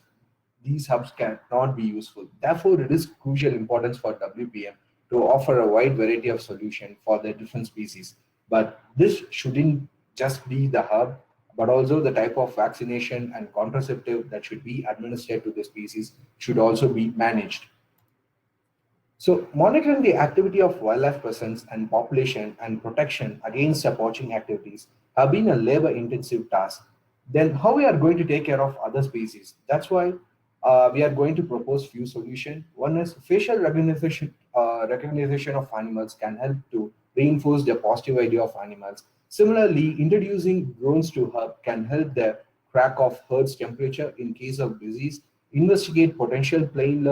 these hubs cannot be useful. Therefore, it is crucial importance for WPM to offer a wide variety of solutions for the different species. But this shouldn't just be the hub, but also the type of vaccination and contraceptive that should be administered to the species should also be managed. So monitoring the activity of wildlife presence and population and protection against poaching activities have been a labor-intensive task. Then how we are going to take care of other species? That's why we are going to propose few solutions. One is facial recognition of animals can help to reinforce their positive idea of animals. Similarly, introducing drones to hub can help the track of herd's temperature in case of disease, investigate potential pain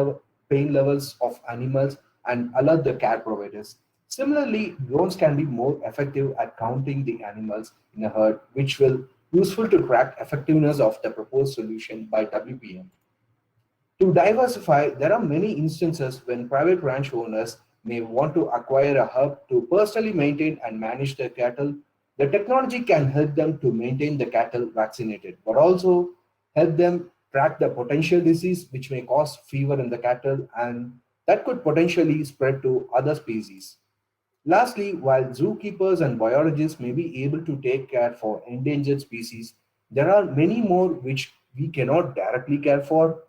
levels of animals, and alert the care providers. Similarly, drones can be more effective at counting the animals in a herd, which will useful to track effectiveness of the proposed solution by WPM. To diversify, there are many instances when private ranch owners may want to acquire a hub to personally maintain and manage their cattle. The technology can help them to maintain the cattle vaccinated, but also help them track the potential disease which may cause fever in the cattle and that could potentially spread to other species. Lastly, while zookeepers and biologists may be able to take care for endangered species, there are many more which we cannot directly care for.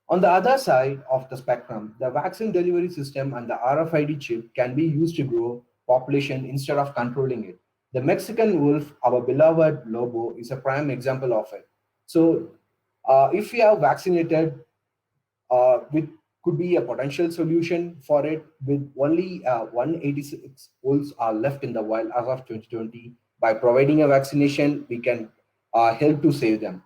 On the other side of the spectrum, the vaccine delivery system and the RFID chip can be used to grow population instead of controlling it. The Mexican wolf, our beloved Lobo, is a prime example of it. So if we are vaccinated, with could be a potential solution for it with only 186 wolves are left in the wild as of 2020. By providing a vaccination, we can help to save them.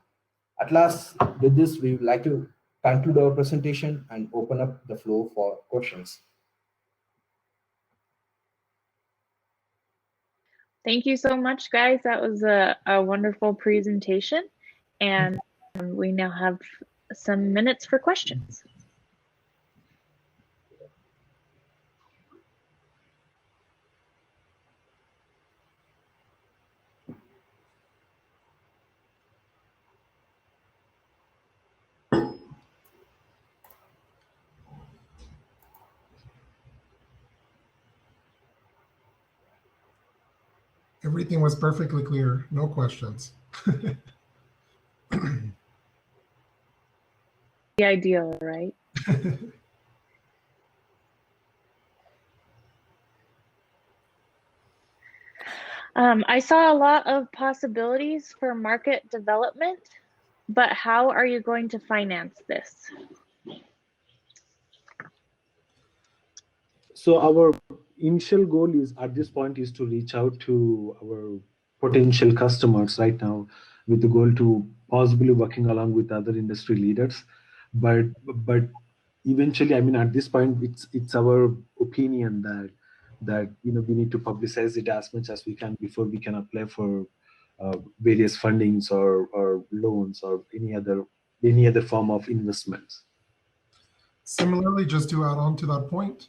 At last, with this, we would like to conclude our presentation and open up the floor for questions. Thank you so much, guys. That was a wonderful presentation. And we now have some minutes for questions. Everything was perfectly clear. No questions. The ideal, right? I saw a lot of possibilities for market development, but how are you going to finance this? So our initial goal is at this point is to reach out to our potential customers right now with the goal to possibly working along with other industry leaders. But eventually, I mean, at this point, it's our opinion that we need to publicize it as much as we can before we can apply for various fundings or loans or any other form of investments. Similarly, just to add on to that point,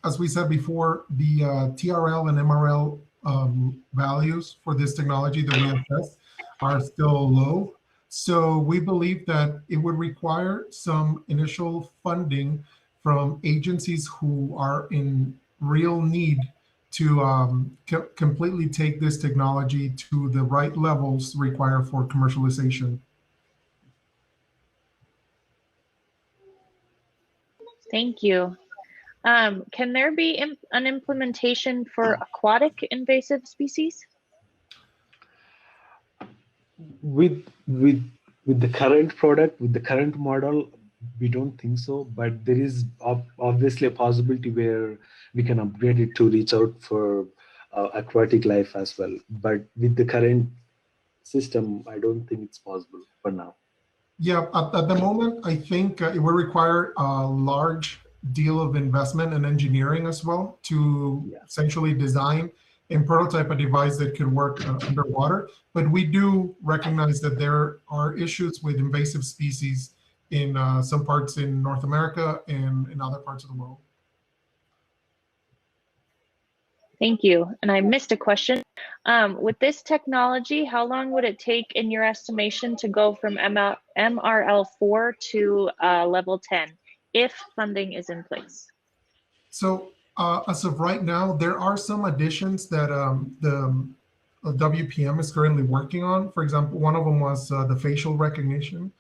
as we said before, the TRL and MRL values for this technology that we assess are still low. So we believe that it would require some initial funding from agencies who are in real need to completely take this technology to the right levels required for commercialization. Thank you. Can there be an implementation for aquatic invasive species? With the current product, with the current model, we don't think so, but there is obviously a possibility where we can upgrade it to reach out for aquatic life as well. But with the current system, I don't think it's possible for now. Yeah, at the moment, I think it will require a large deal of investment and engineering as well to essentially design and prototype a device that could work underwater. But we do recognize that there are issues with invasive species in some parts in North America and in other parts of the world. Thank you. And I missed a question. With this technology, how long would it take in your estimation to go from MRL4 to level 10 if funding is in place? So as of right now, there are some additions that the WPM is currently working on. For example, one of them was the facial recognition,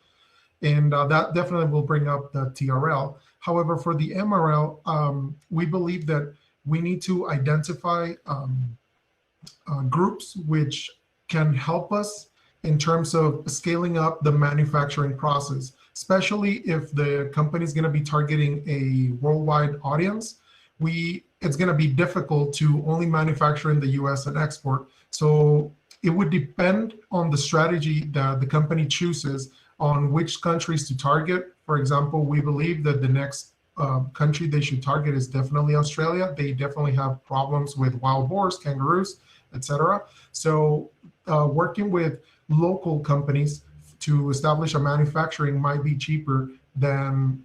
and that definitely will bring up the TRL. However, for the MRL, we believe that we need to identify groups which can help us in terms of scaling up the manufacturing process, especially if the company is going to be targeting a worldwide audience. it's going to be difficult to only manufacture in the US and export. So it would depend on the strategy that the company chooses on which countries to target. For example, we believe that the next country they should target is definitely Australia. They definitely have problems with wild boars, kangaroos, etc. So working with local companies to establish a manufacturing might be cheaper than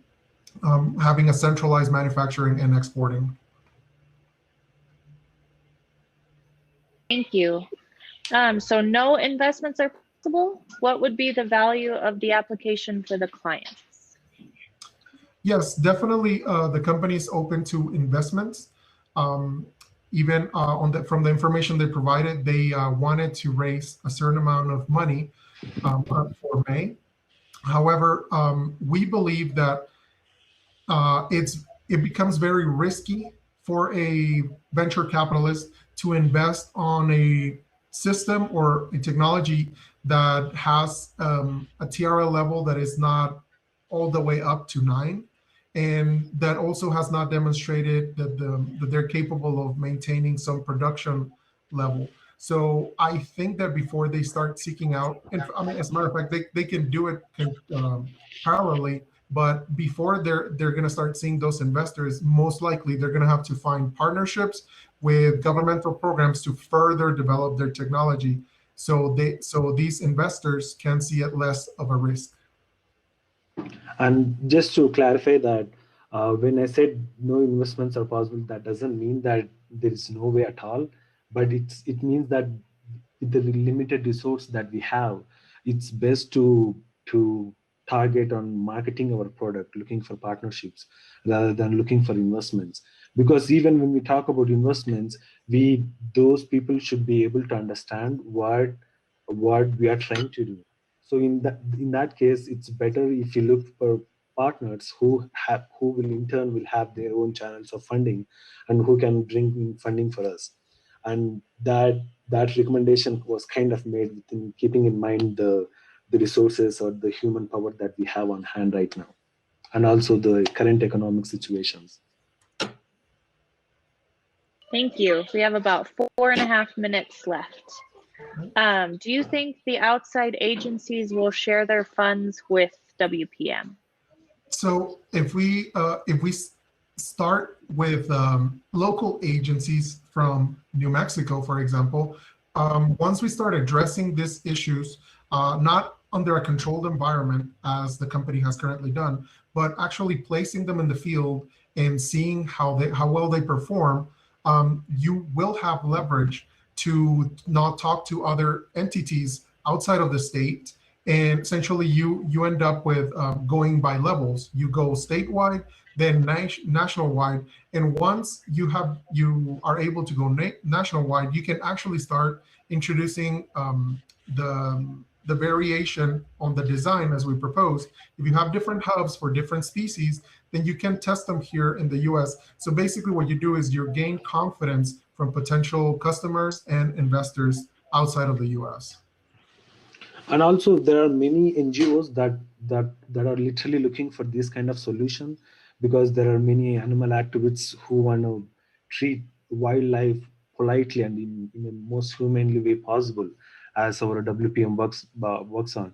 having a centralized manufacturing and exporting. Thank you. So no investments are possible. What would be the value of the application for the clients? Yes, definitely. The company is open to investments. Even from the information they provided, they wanted to raise a certain amount of money for May. However, we believe that it becomes very risky for a venture capitalist to invest on a system or a technology that has a TRL level that is not all the way up to 9, and that also has not demonstrated that they're capable of maintaining some production level. So I think that before they start seeking out, and I mean, as a matter of fact, they can do it parallelly, but before they're going to start seeing those investors, most likely they're going to have to find partnerships with governmental programs to further develop their technology, so these investors can see it less of a risk. And just to clarify that, when I said no investments are possible, that doesn't mean that there is no way at all, but it means that with the limited resource that we have, it's best to target on marketing our product, looking for partnerships rather than looking for investments. Because even when we talk about investments, those people should be able to understand what we are trying to do. So in that case, it's better if you look for partners who will in turn will have their own channels of funding and who can bring in funding for us. And that recommendation was kind of made within keeping in mind the resources or the human power that we have on hand right now, and also the current economic situations. Thank you. We have about 4.5 minutes left. Do you think the outside agencies will share their funds with WPM? So if we start with local agencies from New Mexico, for example, once we start addressing these issues, not under a controlled environment as the company has currently done, but actually placing them in the field and seeing how well they perform, you will have leverage to not talk to other entities outside of the state. And essentially you end up with going by levels. You go statewide, then national-wide. And once you are able to go national-wide, you can actually start introducing the variation on the design as we propose. If you have different hubs for different species, then you can test them here in the US. So basically what you do is you gain confidence from potential customers and investors outside of the US. And also there are many NGOs that are literally looking for this kind of solution, because there are many animal activists who want to treat wildlife politely and in the most humanly way possible, as our WPM works on.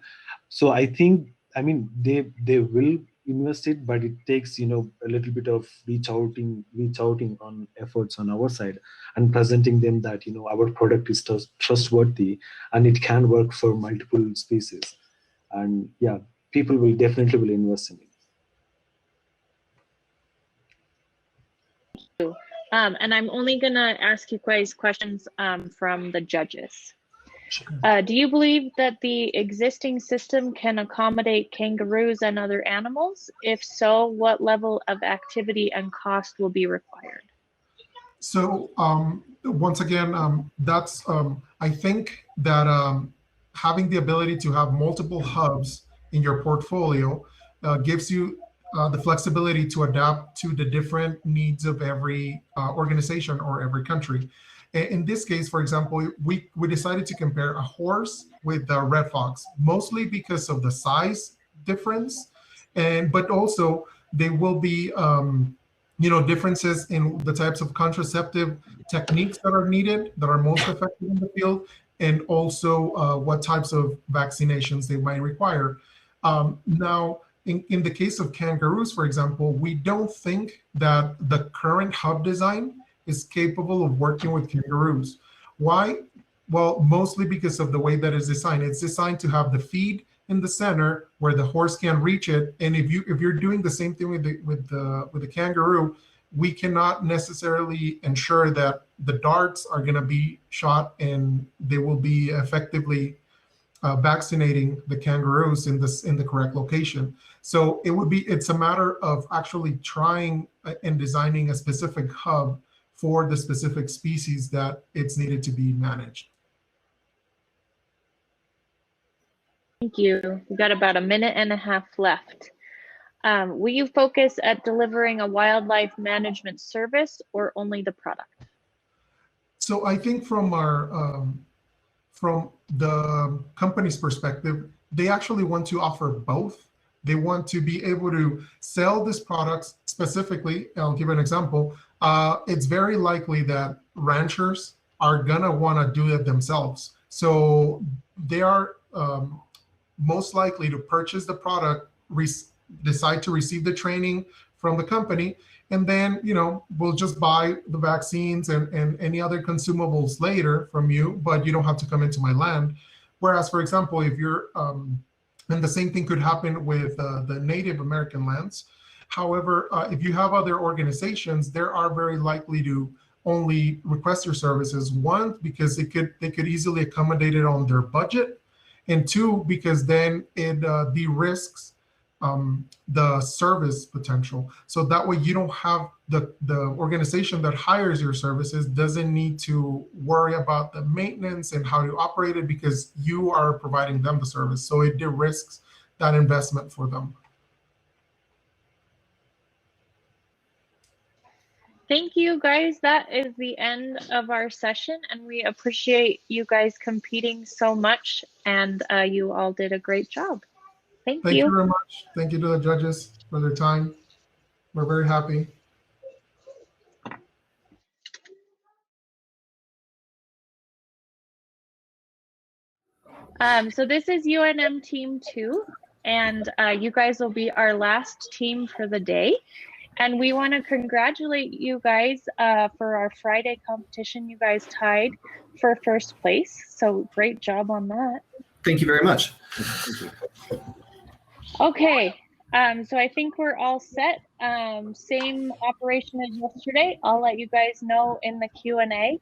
So I think, I mean, they will invest it, but it takes, a little bit of reach outing on efforts on our side and presenting them that, our product is trustworthy and it can work for multiple species. And yeah, people will definitely invest in it. And I'm only gonna ask you guys questions from the judges. Do you believe that the existing system can accommodate kangaroos and other animals? If so, what level of activity and cost will be required? So once again, that's I think that having the ability to have multiple hubs in your portfolio gives you the flexibility to adapt to the different needs of every organization or every country. In this case, for example, we decided to compare a horse with a red fox, mostly because of the size difference, but also they will be differences in the types of contraceptive techniques that are needed, that are most effective in the field, and also what types of vaccinations they might require. Now, in the case of kangaroos, for example, we don't think that the current hub design is capable of working with kangaroos. Why? Well, mostly because of the way that it's designed. It's designed to have the feed in the center where the horse can reach it. And if you're doing the same thing with the kangaroo, we cannot necessarily ensure that the darts are going to be shot and they will be effectively vaccinating the kangaroos in the correct location. So it's a matter of actually trying and designing a specific hub for the specific species that it's needed to be managed. Thank you. We've got about a minute and a half left. Will you focus at delivering a wildlife management service or only the product? So I think from the company's perspective, they actually want to offer both. They want to be able to sell this product specifically. I'll give an example. It's very likely that ranchers are gonna wanna do it themselves. So they are most likely to purchase the product, decide to receive the training from the company, and then we'll just buy the vaccines and any other consumables later from you, but you don't have to come into my land. Whereas, for example, if you're and the same thing could happen with the Native American lands. However, if you have other organizations, they are very likely to only request your services. One, because they could easily accommodate it on their budget, and two, because then it de-risks the service potential. So that way you don't have the organization that hires your services doesn't need to worry about the maintenance and how to operate it because you are providing them the service. So it de-risks that investment for them. Thank you, guys. That is the end of our session, and we appreciate you guys competing so much, and you all did a great job. Thank you. Thank you very much. Thank you to the judges for their time. We're very happy. So this is UNM Team 2, and you guys will be our last team for the day. And we want to congratulate you guys for our Friday competition. You guys tied for first place, so great job on that. Thank you very much. Okay, so I think we're all set. Same operation as yesterday. I'll let you guys know in the Q&A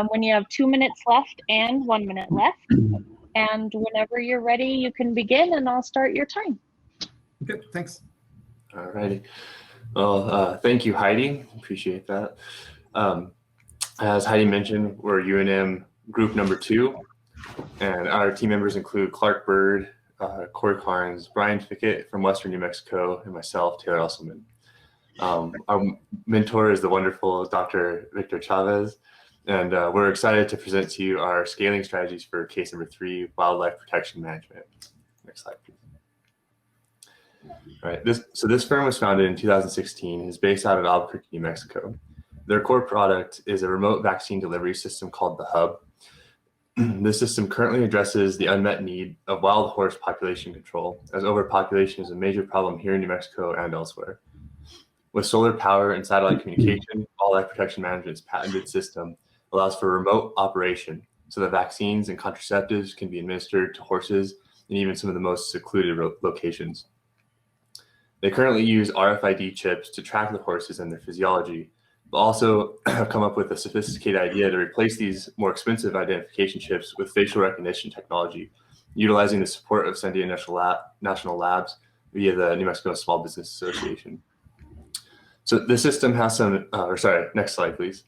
when you have 2 minutes left and 1 minute left. And whenever you're ready, you can begin and I'll start your time. Okay, thanks. All righty. Well, thank you, Heidi. Appreciate that. As Heidi mentioned, we're UNM group number 2, and our team members include Clark Bird, Cory Carnes, Brian Fickett from Western New Mexico, and myself, Taylor Uselman. Our mentor is the wonderful Dr. Victor Chavez, and we're excited to present to you our scaling strategies for case number 3, wildlife protection management. Next slide, please. All right, this firm was founded in 2016 and is based out of Albuquerque, New Mexico. Their core product is a remote vaccine delivery system called the Hub. This system currently addresses the unmet need of wild horse population control, as overpopulation is a major problem here in New Mexico and elsewhere. With solar power and satellite communication, wildlife protection management's patented system allows for remote operation so that vaccines and contraceptives can be administered to horses in even some of the most secluded locations. They currently use RFID chips to track the horses and their physiology, but also have come up with a sophisticated idea to replace these more expensive identification chips with facial recognition technology, utilizing the support of Sandia National Labs via the New Mexico Small Business Association. So the system has some, next slide, please.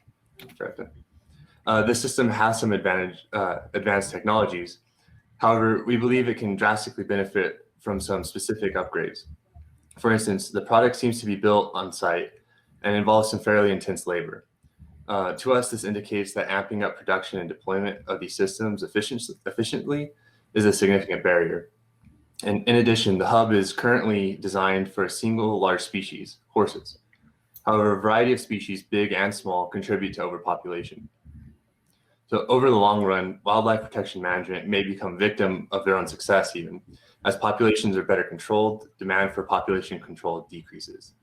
This system has some advanced technologies. However, we believe it can drastically benefit from some specific upgrades. For instance, the product seems to be built on site and involves some fairly intense labor. To us, this indicates that amping up production and deployment of these systems efficiently is a significant barrier. And in addition, the hub is currently designed for a single large species, horses. However, a variety of species, big and small, contribute to overpopulation. So over the long run, wildlife protection management may become victim of their own success even. As populations are better controlled, demand for population control decreases.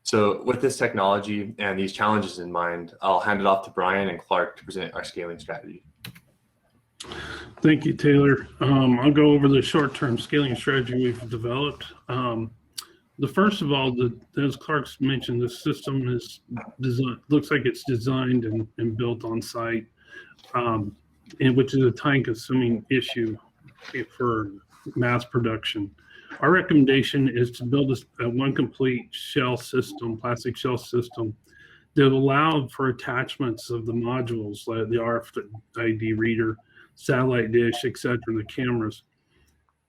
So with this technology and these challenges in mind, I'll hand it off to Brian and Clark to present our scaling strategy. Thank you, Taylor. I'll go over the short-term scaling strategy we've developed. The first of all, as Clark's mentioned, the system is designed, looks like it's designed and built on site, and which is a time-consuming issue for mass production. Our recommendation is to build one complete shell system, plastic shell system, that allow for attachments of the modules, like the RFID reader, satellite dish, etc., the cameras.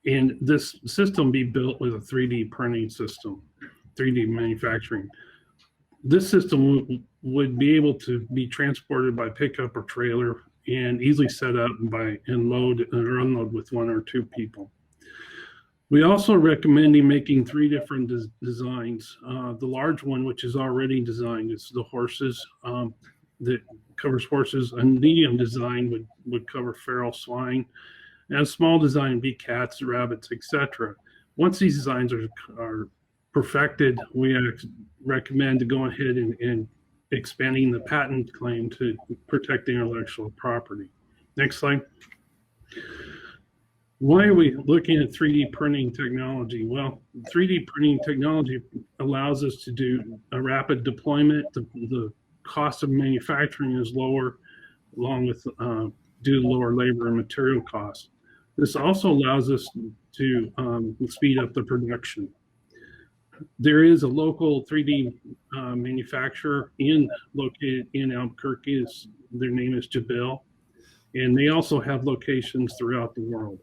And this system be built with a 3D printing system, 3D manufacturing. This system would be able to be transported by pickup or trailer and easily set up and load or unload with 1 or 2 people. We also recommend making 3 different designs. The large one, which is already designed, is the horses, that covers horses. A medium design would cover feral swine, and a small design would be cats, rabbits, etc. Once these designs are perfected, we recommend to go ahead and expanding the patent claim to protect the intellectual property. Next slide. Why are we looking at 3D printing technology? Well, 3D printing technology allows us to do a rapid deployment. The cost of manufacturing is lower, along with due to lower labor and material costs. This also allows us to speed up the production. There is a local 3D manufacturer located in Albuquerque. Their name is Bickel, and they also have locations throughout the world.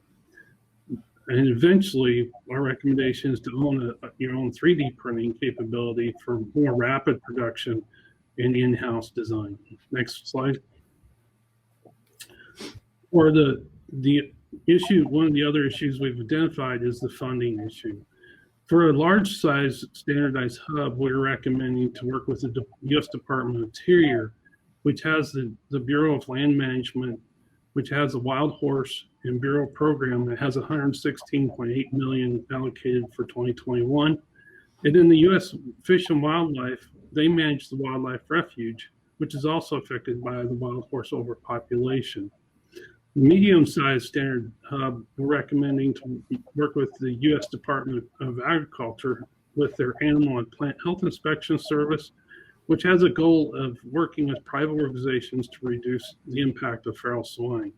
And eventually, our recommendation is to own your own 3D printing capability for more rapid production and in-house design. Next slide. Or the issue, one of the other issues we've identified is the funding issue. For a large size standardized hub, we're recommending to work with the U.S. Department of Interior, which has the Bureau of Land Management, which has a wild horse and Bureau program that has $116.8 million allocated for 2021. And in the U.S. Fish and Wildlife, they manage the wildlife refuge, which is also affected by the wild horse overpopulation. Medium-sized standard hub, we're recommending to work with the U.S. Department of Agriculture with their Animal and Plant Health Inspection Service, which has a goal of working with private organizations to reduce the impact of feral swine.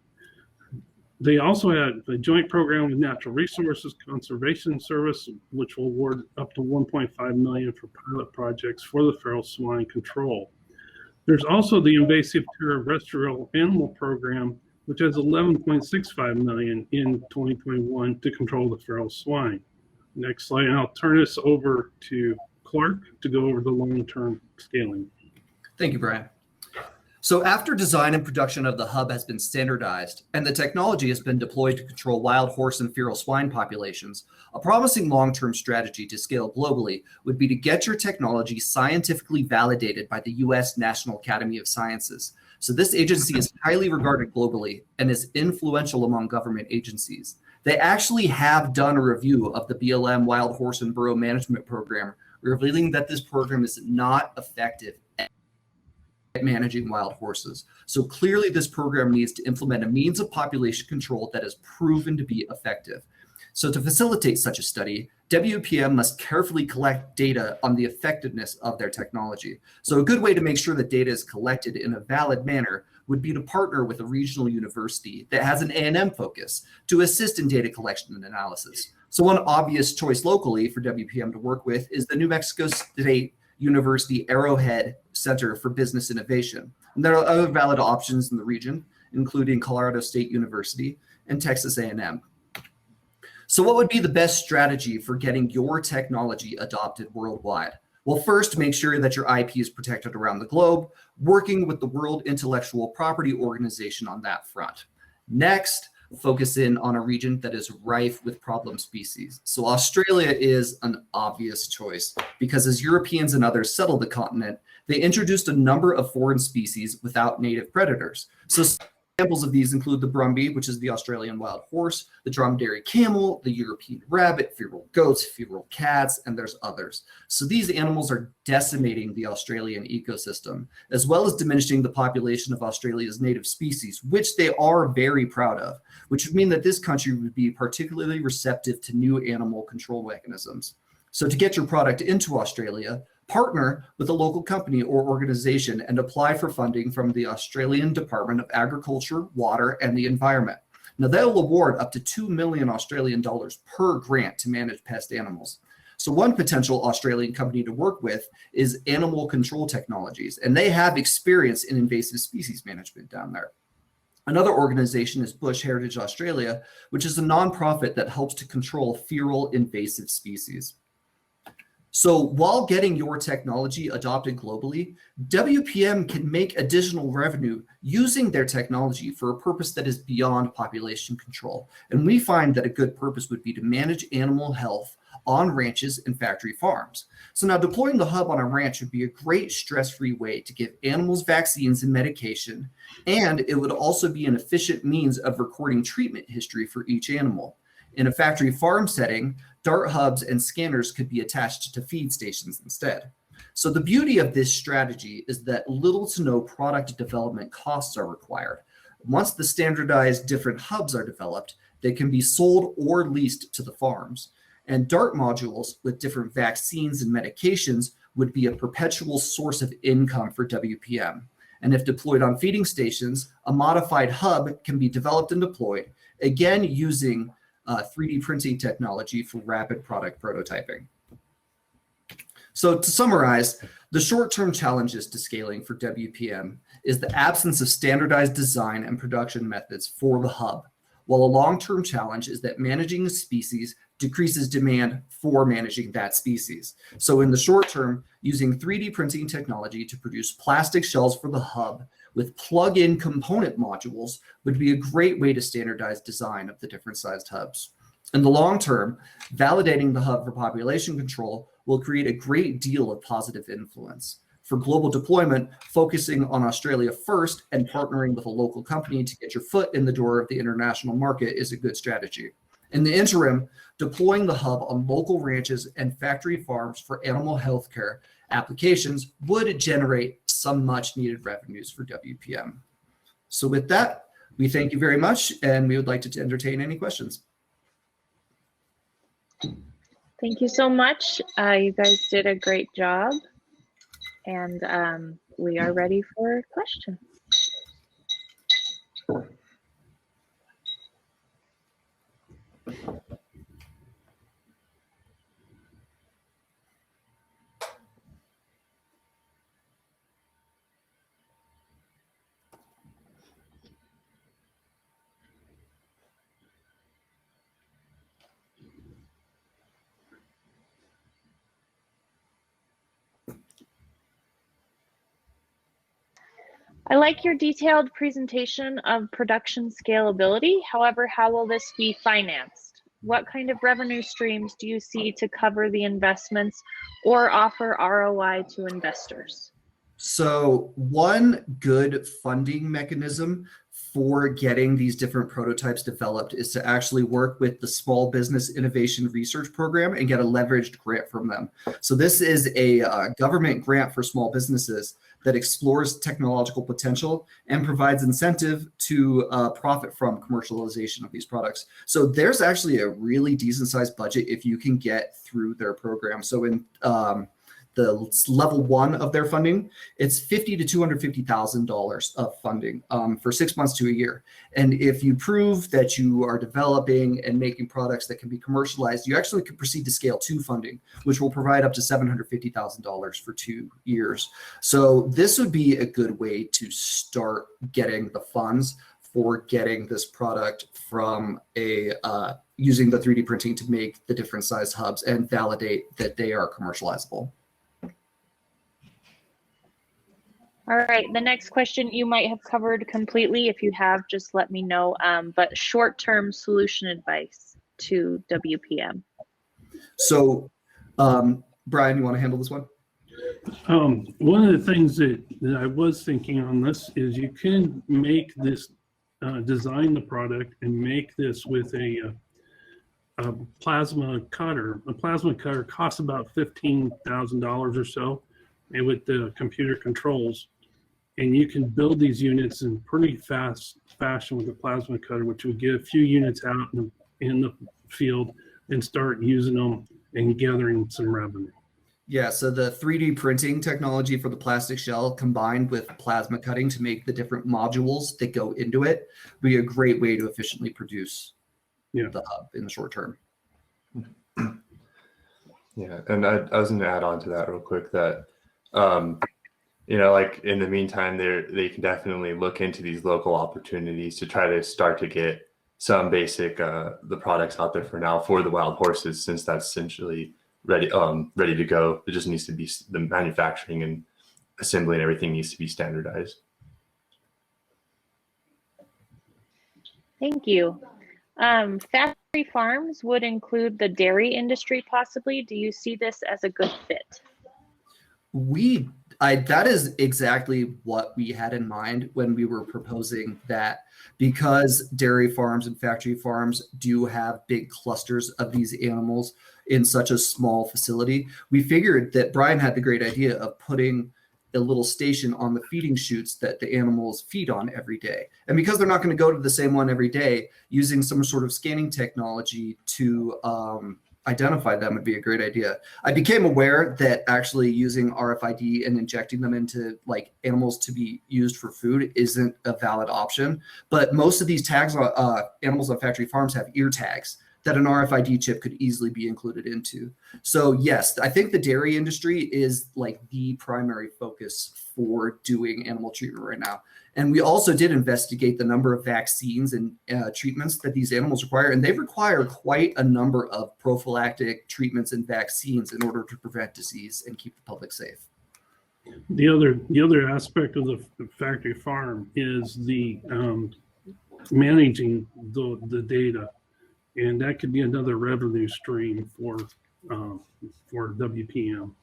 They also had a joint program with Natural Resources Conservation Service, which will award up to $1.5 million for pilot projects for the feral swine control. There's also the Invasive Terrestrial Animal Program, which has $11.65 million in 2021 to control the feral swine. Next slide, and I'll turn this over to Clark to go over the long-term scaling. Thank you, Brian. So after design and production of the hub has been standardized and the technology has been deployed to control wild horse and feral swine populations, a promising long-term strategy to scale globally would be to get your technology scientifically validated by the U.S. National Academy of Sciences. So this agency is highly regarded globally and is influential among government agencies. They actually have done a review of the BLM Wild Horse and Burrow Management Program, revealing that this program is not effective at managing wild horses. So clearly this program needs to implement a means of population control that is proven to be effective. So to facilitate such a study, WPM must carefully collect data on the effectiveness of their technology. So a good way to make sure that data is collected in a valid manner would be to partner with a regional university that has an A&M focus to assist in data collection and analysis. So one obvious choice locally for WPM to work with is the New Mexico State University Arrowhead Center for Business Innovation. And there are other valid options in the region, including Colorado State University and Texas A&M. So what would be the best strategy for getting your technology adopted worldwide? Well, first, make sure that your IP is protected around the globe, working with the World Intellectual Property Organization on that front. Next, focus in on a region that is rife with problem species. So Australia is an obvious choice because as Europeans and others settled the continent, they introduced a number of foreign species without native predators. So examples of these include the brumby, which is the Australian wild horse, the dromedary camel, the European rabbit, feral goats, feral cats, and there's others. So these animals are decimating the Australian ecosystem, as well as diminishing the population of Australia's native species, which they are very proud of, which would mean that this country would be particularly receptive to new animal control mechanisms. So to get your product into Australia, partner with a local company or organization and apply for funding from the Australian Department of Agriculture, Water and the Environment. Now they'll award up to 2 million Australian dollars per grant to manage pest animals. So one potential Australian company to work with is Animal Control Technologies, and they have experience in invasive species management down there. Another organization is Bush Heritage Australia, which is a nonprofit that helps to control feral invasive species. So while getting your technology adopted globally, WPM can make additional revenue using their technology for a purpose that is beyond population control. And we find that a good purpose would be to manage animal health on ranches and factory farms. So now deploying the hub on a ranch would be a great stress-free way to give animals vaccines and medication, and it would also be an efficient means of recording treatment history for each animal. In a factory farm setting, DART hubs and scanners could be attached to feed stations instead. So the beauty of this strategy is that little to no product development costs are required. Once the standardized different hubs are developed, they can be sold or leased to the farms. And DART modules with different vaccines and medications would be a perpetual source of income for WPM. And if deployed on feeding stations, a modified hub can be developed and deployed, again using 3D printing technology for rapid product prototyping. So to summarize, the short-term challenges to scaling for WPM is the absence of standardized design and production methods for the hub, while a long-term challenge is that managing a species decreases demand for managing that species. So in the short term, using 3D printing technology to produce plastic shells for the hub with plug-in component modules would be a great way to standardize design of the different sized hubs. In the long term, validating the hub for population control will create a great deal of positive influence. For global deployment, focusing on Australia first and partnering with a local company to get your foot in the door of the international market is a good strategy. In the interim, deploying the hub on local ranches and factory farms for animal healthcare applications would generate some much needed revenues for WPM. So with that, we thank you very much, and we would like to entertain any questions. Thank you so much. You guys did a great job, and we are ready for questions. I like your detailed presentation of production scalability. However, how will this be financed? What kind of revenue streams do you see to cover the investments or offer ROI to investors? So one good funding mechanism for getting these different prototypes developed is to actually work with the Small Business Innovation Research Program and get a leveraged grant from them. So this is a government grant for small businesses that explores technological potential and provides incentive to profit from commercialization of these products. So there's actually a really decent sized budget if you can get through their program. So in the level 1 of their funding, it's $50,000 to $250,000 of funding for 6 months to a year. And if you prove that you are developing and making products that can be commercialized, you actually can proceed to scale 2 funding, which will provide up to $750,000 for 2 years. So this would be a good way to start getting the funds for getting this product from using the 3D printing to make the different size hubs and validate that they are commercializable. All All right, the next question you might have covered completely. If you have, just let me know. But short-term solution advice to WPM. So, Brian, you want to handle this one? One of the things that I was thinking on this is you can make this, design the product and make this with a plasma cutter. A plasma cutter costs about $15,000 or so, and with the computer controls. And you can build these units in pretty fast fashion with a plasma cutter, which would get a few units out in the field and start using them and gathering some revenue. Yeah, so the 3D printing technology for the plastic shell combined with plasma cutting to make the different modules that go into it would be a great way to efficiently produce the hub in the short term. Yeah, and I was going to add on to that real quick that, you know, like in the meantime, they can definitely look into these local opportunities to try to start to get some basic the products out there for now for the wild horses, since that's essentially ready to go. It just needs to be, the manufacturing and assembly and everything needs to be standardized. Thank you. Factory farms would include the dairy industry possibly. Do you see this as a good fit? That is exactly what we had in mind when we were proposing that, because dairy farms and factory farms do have big clusters of these animals in such a small facility. We figured that Brian had the great idea of putting a little station on the feeding chutes that the animals feed on every day. And because they're not going to go to the same one every day, using some sort of scanning technology to identify them would be a great idea. I became aware that actually using RFID and injecting them into like animals to be used for food isn't a valid option. But most of these tags, animals on factory farms have ear tags that an RFID chip could easily be included into. So yes, I think the dairy industry is like the primary focus for doing animal treatment right now. And we also did investigate the number of vaccines and treatments that these animals require, and they require quite a number of prophylactic treatments and vaccines in order to prevent disease and keep the public safe. The other aspect of the factory farm is the managing the data, and that could be another revenue stream for WPM.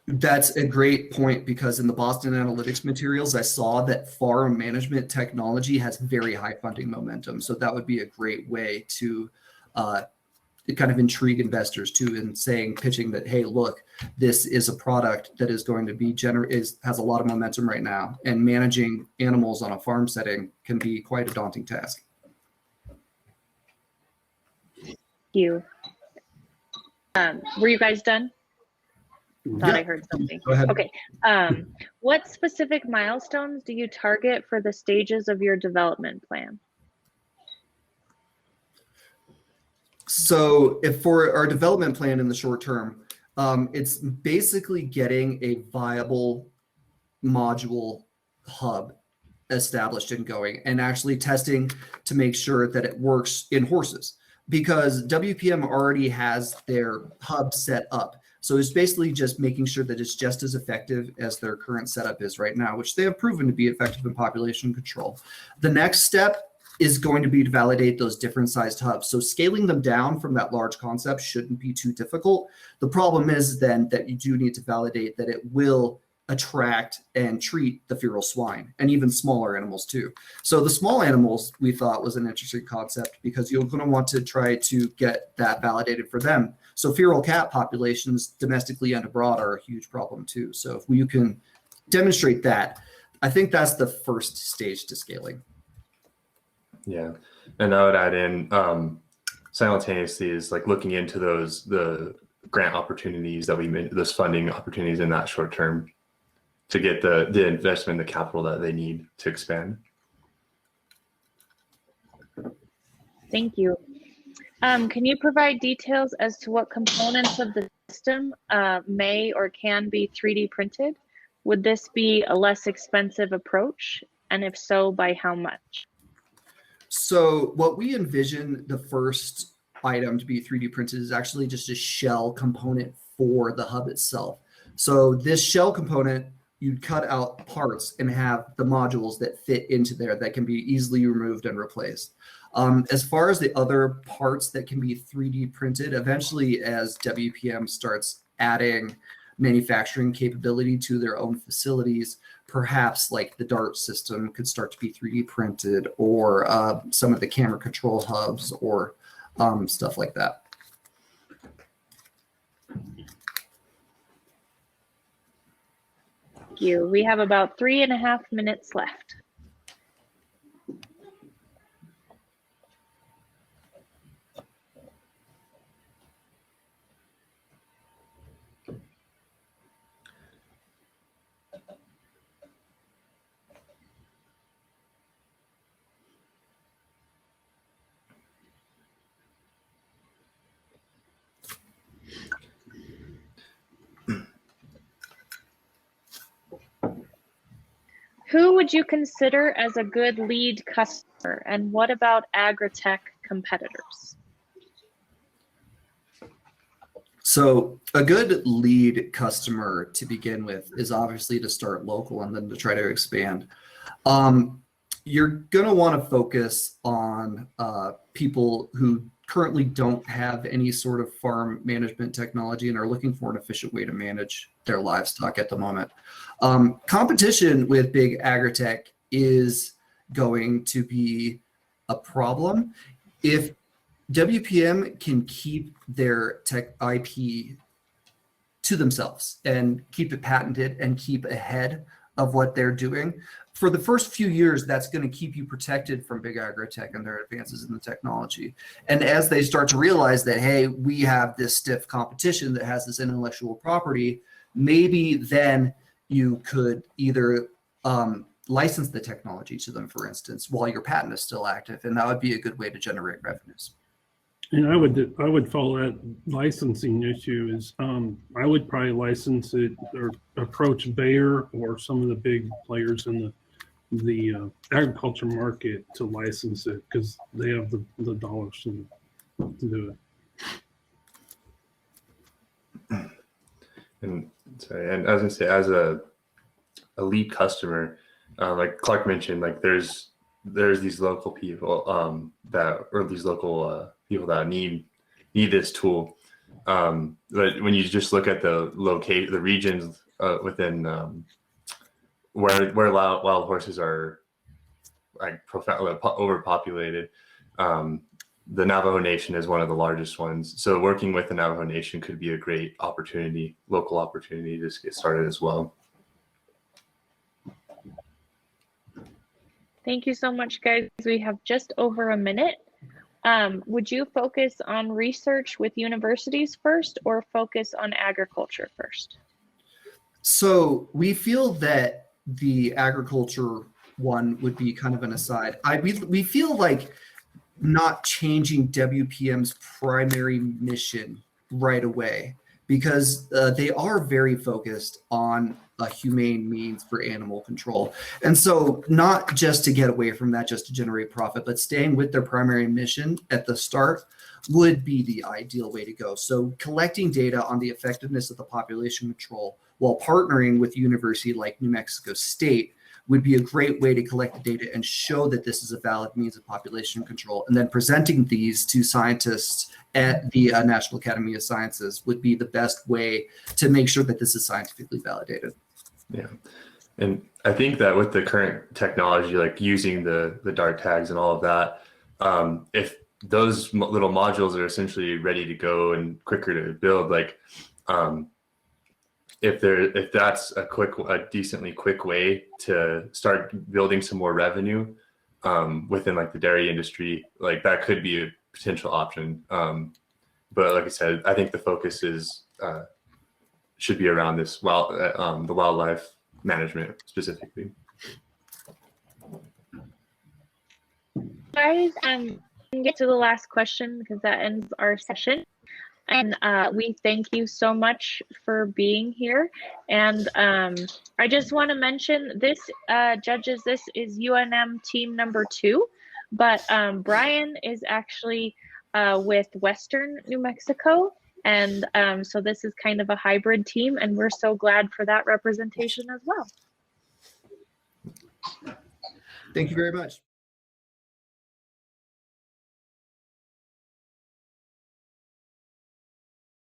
That's a great point, because in the Boston Analytics materials, I saw that farm management technology has very high funding momentum. So that would be a great way to kind of intrigue investors too, in pitching that, hey, look, this is a product that is going to be has a lot of momentum right now, and managing animals on a farm setting can be quite a daunting task. Thank you. Were you guys done? Thought I heard something. Go ahead. Okay. What specific milestones do you target for the stages of your development plan? So for our development plan in the short term, it's basically getting a viable module hub established and going, and actually testing to make sure that it works in horses, because WPM already has their hub set up. So it's basically just making sure that it's just as effective as their current setup is right now, which they have proven to be effective in population control. The next step is going to be to validate those different sized hubs. So scaling them down from that large concept shouldn't be too difficult. The problem is then that you do need to validate that it will attract and treat the feral swine and even smaller animals too. So the small animals we thought was an interesting concept, because you're going to want to try to get that validated for them. So feral cat populations domestically and abroad are a huge problem too. So if you can demonstrate that, I think that's the first stage to scaling. Yeah, and I would add in simultaneously is like looking into the grant opportunities that we made, those funding opportunities in that short term, to get the investment, the capital that they need to expand. Thank you. Can you provide details as to what components of the system may or can be 3D printed? Would this be a less expensive approach? And if so, by how much? So what we envision the first item to be 3D printed is actually just a shell component for the hub itself. So this shell component, you'd cut out parts and have the modules that fit into there that can be easily removed and replaced. As far as the other parts that can be 3D printed, eventually as WPM starts adding manufacturing capability to their own facilities, perhaps like the DART system could start to be 3D printed, or some of the camera control hubs, or stuff like that. Thank you. We have about 3.5 minutes left. Who would you consider as a good lead customer, and what about agri-tech competitors? So a good lead customer to begin with is obviously to start local and then to try to expand. You're going to want to focus on people who currently don't have any sort of farm management technology and are looking for an efficient way to manage their livestock at the moment. Competition with big agri-tech is going to be a problem. If WPM can keep their tech IP to themselves and keep it patented and keep ahead of what they're doing, for the first few years, that's going to keep you protected from big agri-tech and their advances in the technology. And as they start to realize that, hey, we have this stiff competition that has this intellectual property, maybe then you could either license the technology to them, for instance, while your patent is still active, and that would be a good way to generate revenues. And I would follow that licensing issue is I would probably license it or approach Bayer or some of the big players in the agriculture market to license it, because they have the dollars to do it. And sorry, and as I say, as a lead customer, like Clark mentioned, like there's these local people these local people that need this tool. But when you just look at the regions within where wild horses are like overpopulated, the Navajo Nation is one of the largest ones. So working with the Navajo Nation could be a great opportunity, local opportunity to get started as well. Thank you so much, guys. We have just over a minute. Would you focus on research with universities first, or focus on agriculture first? So we feel that the agriculture one would be kind of an aside. We feel like not changing WPM's primary mission right away, because they are very focused on a humane means for animal control. And so not just to get away from that, just to generate profit, but staying with their primary mission at the start would be the ideal way to go. So collecting data on the effectiveness of the population control while partnering with a university like New Mexico State would be a great way to collect the data and show that this is a valid means of population control. And then presenting these to scientists at the National Academy of Sciences would be the best way to make sure that this is scientifically validated. Yeah. And I think that with the current technology, like using the DART tags and all of that, if those little modules are essentially ready to go and quicker to build, like if that's a decently quick way to start building some more revenue within like the dairy industry, like that could be a potential option. But like I said, I think the focus is should be around this the wildlife management specifically. Guys, get to the last question because that ends our session. And we thank you so much for being here. And I just want to mention this, judges, this is UNM team number 2, but Brian is actually with Western New Mexico. And so this is kind of a hybrid team, and we're so glad for that representation as well. Thank you very much.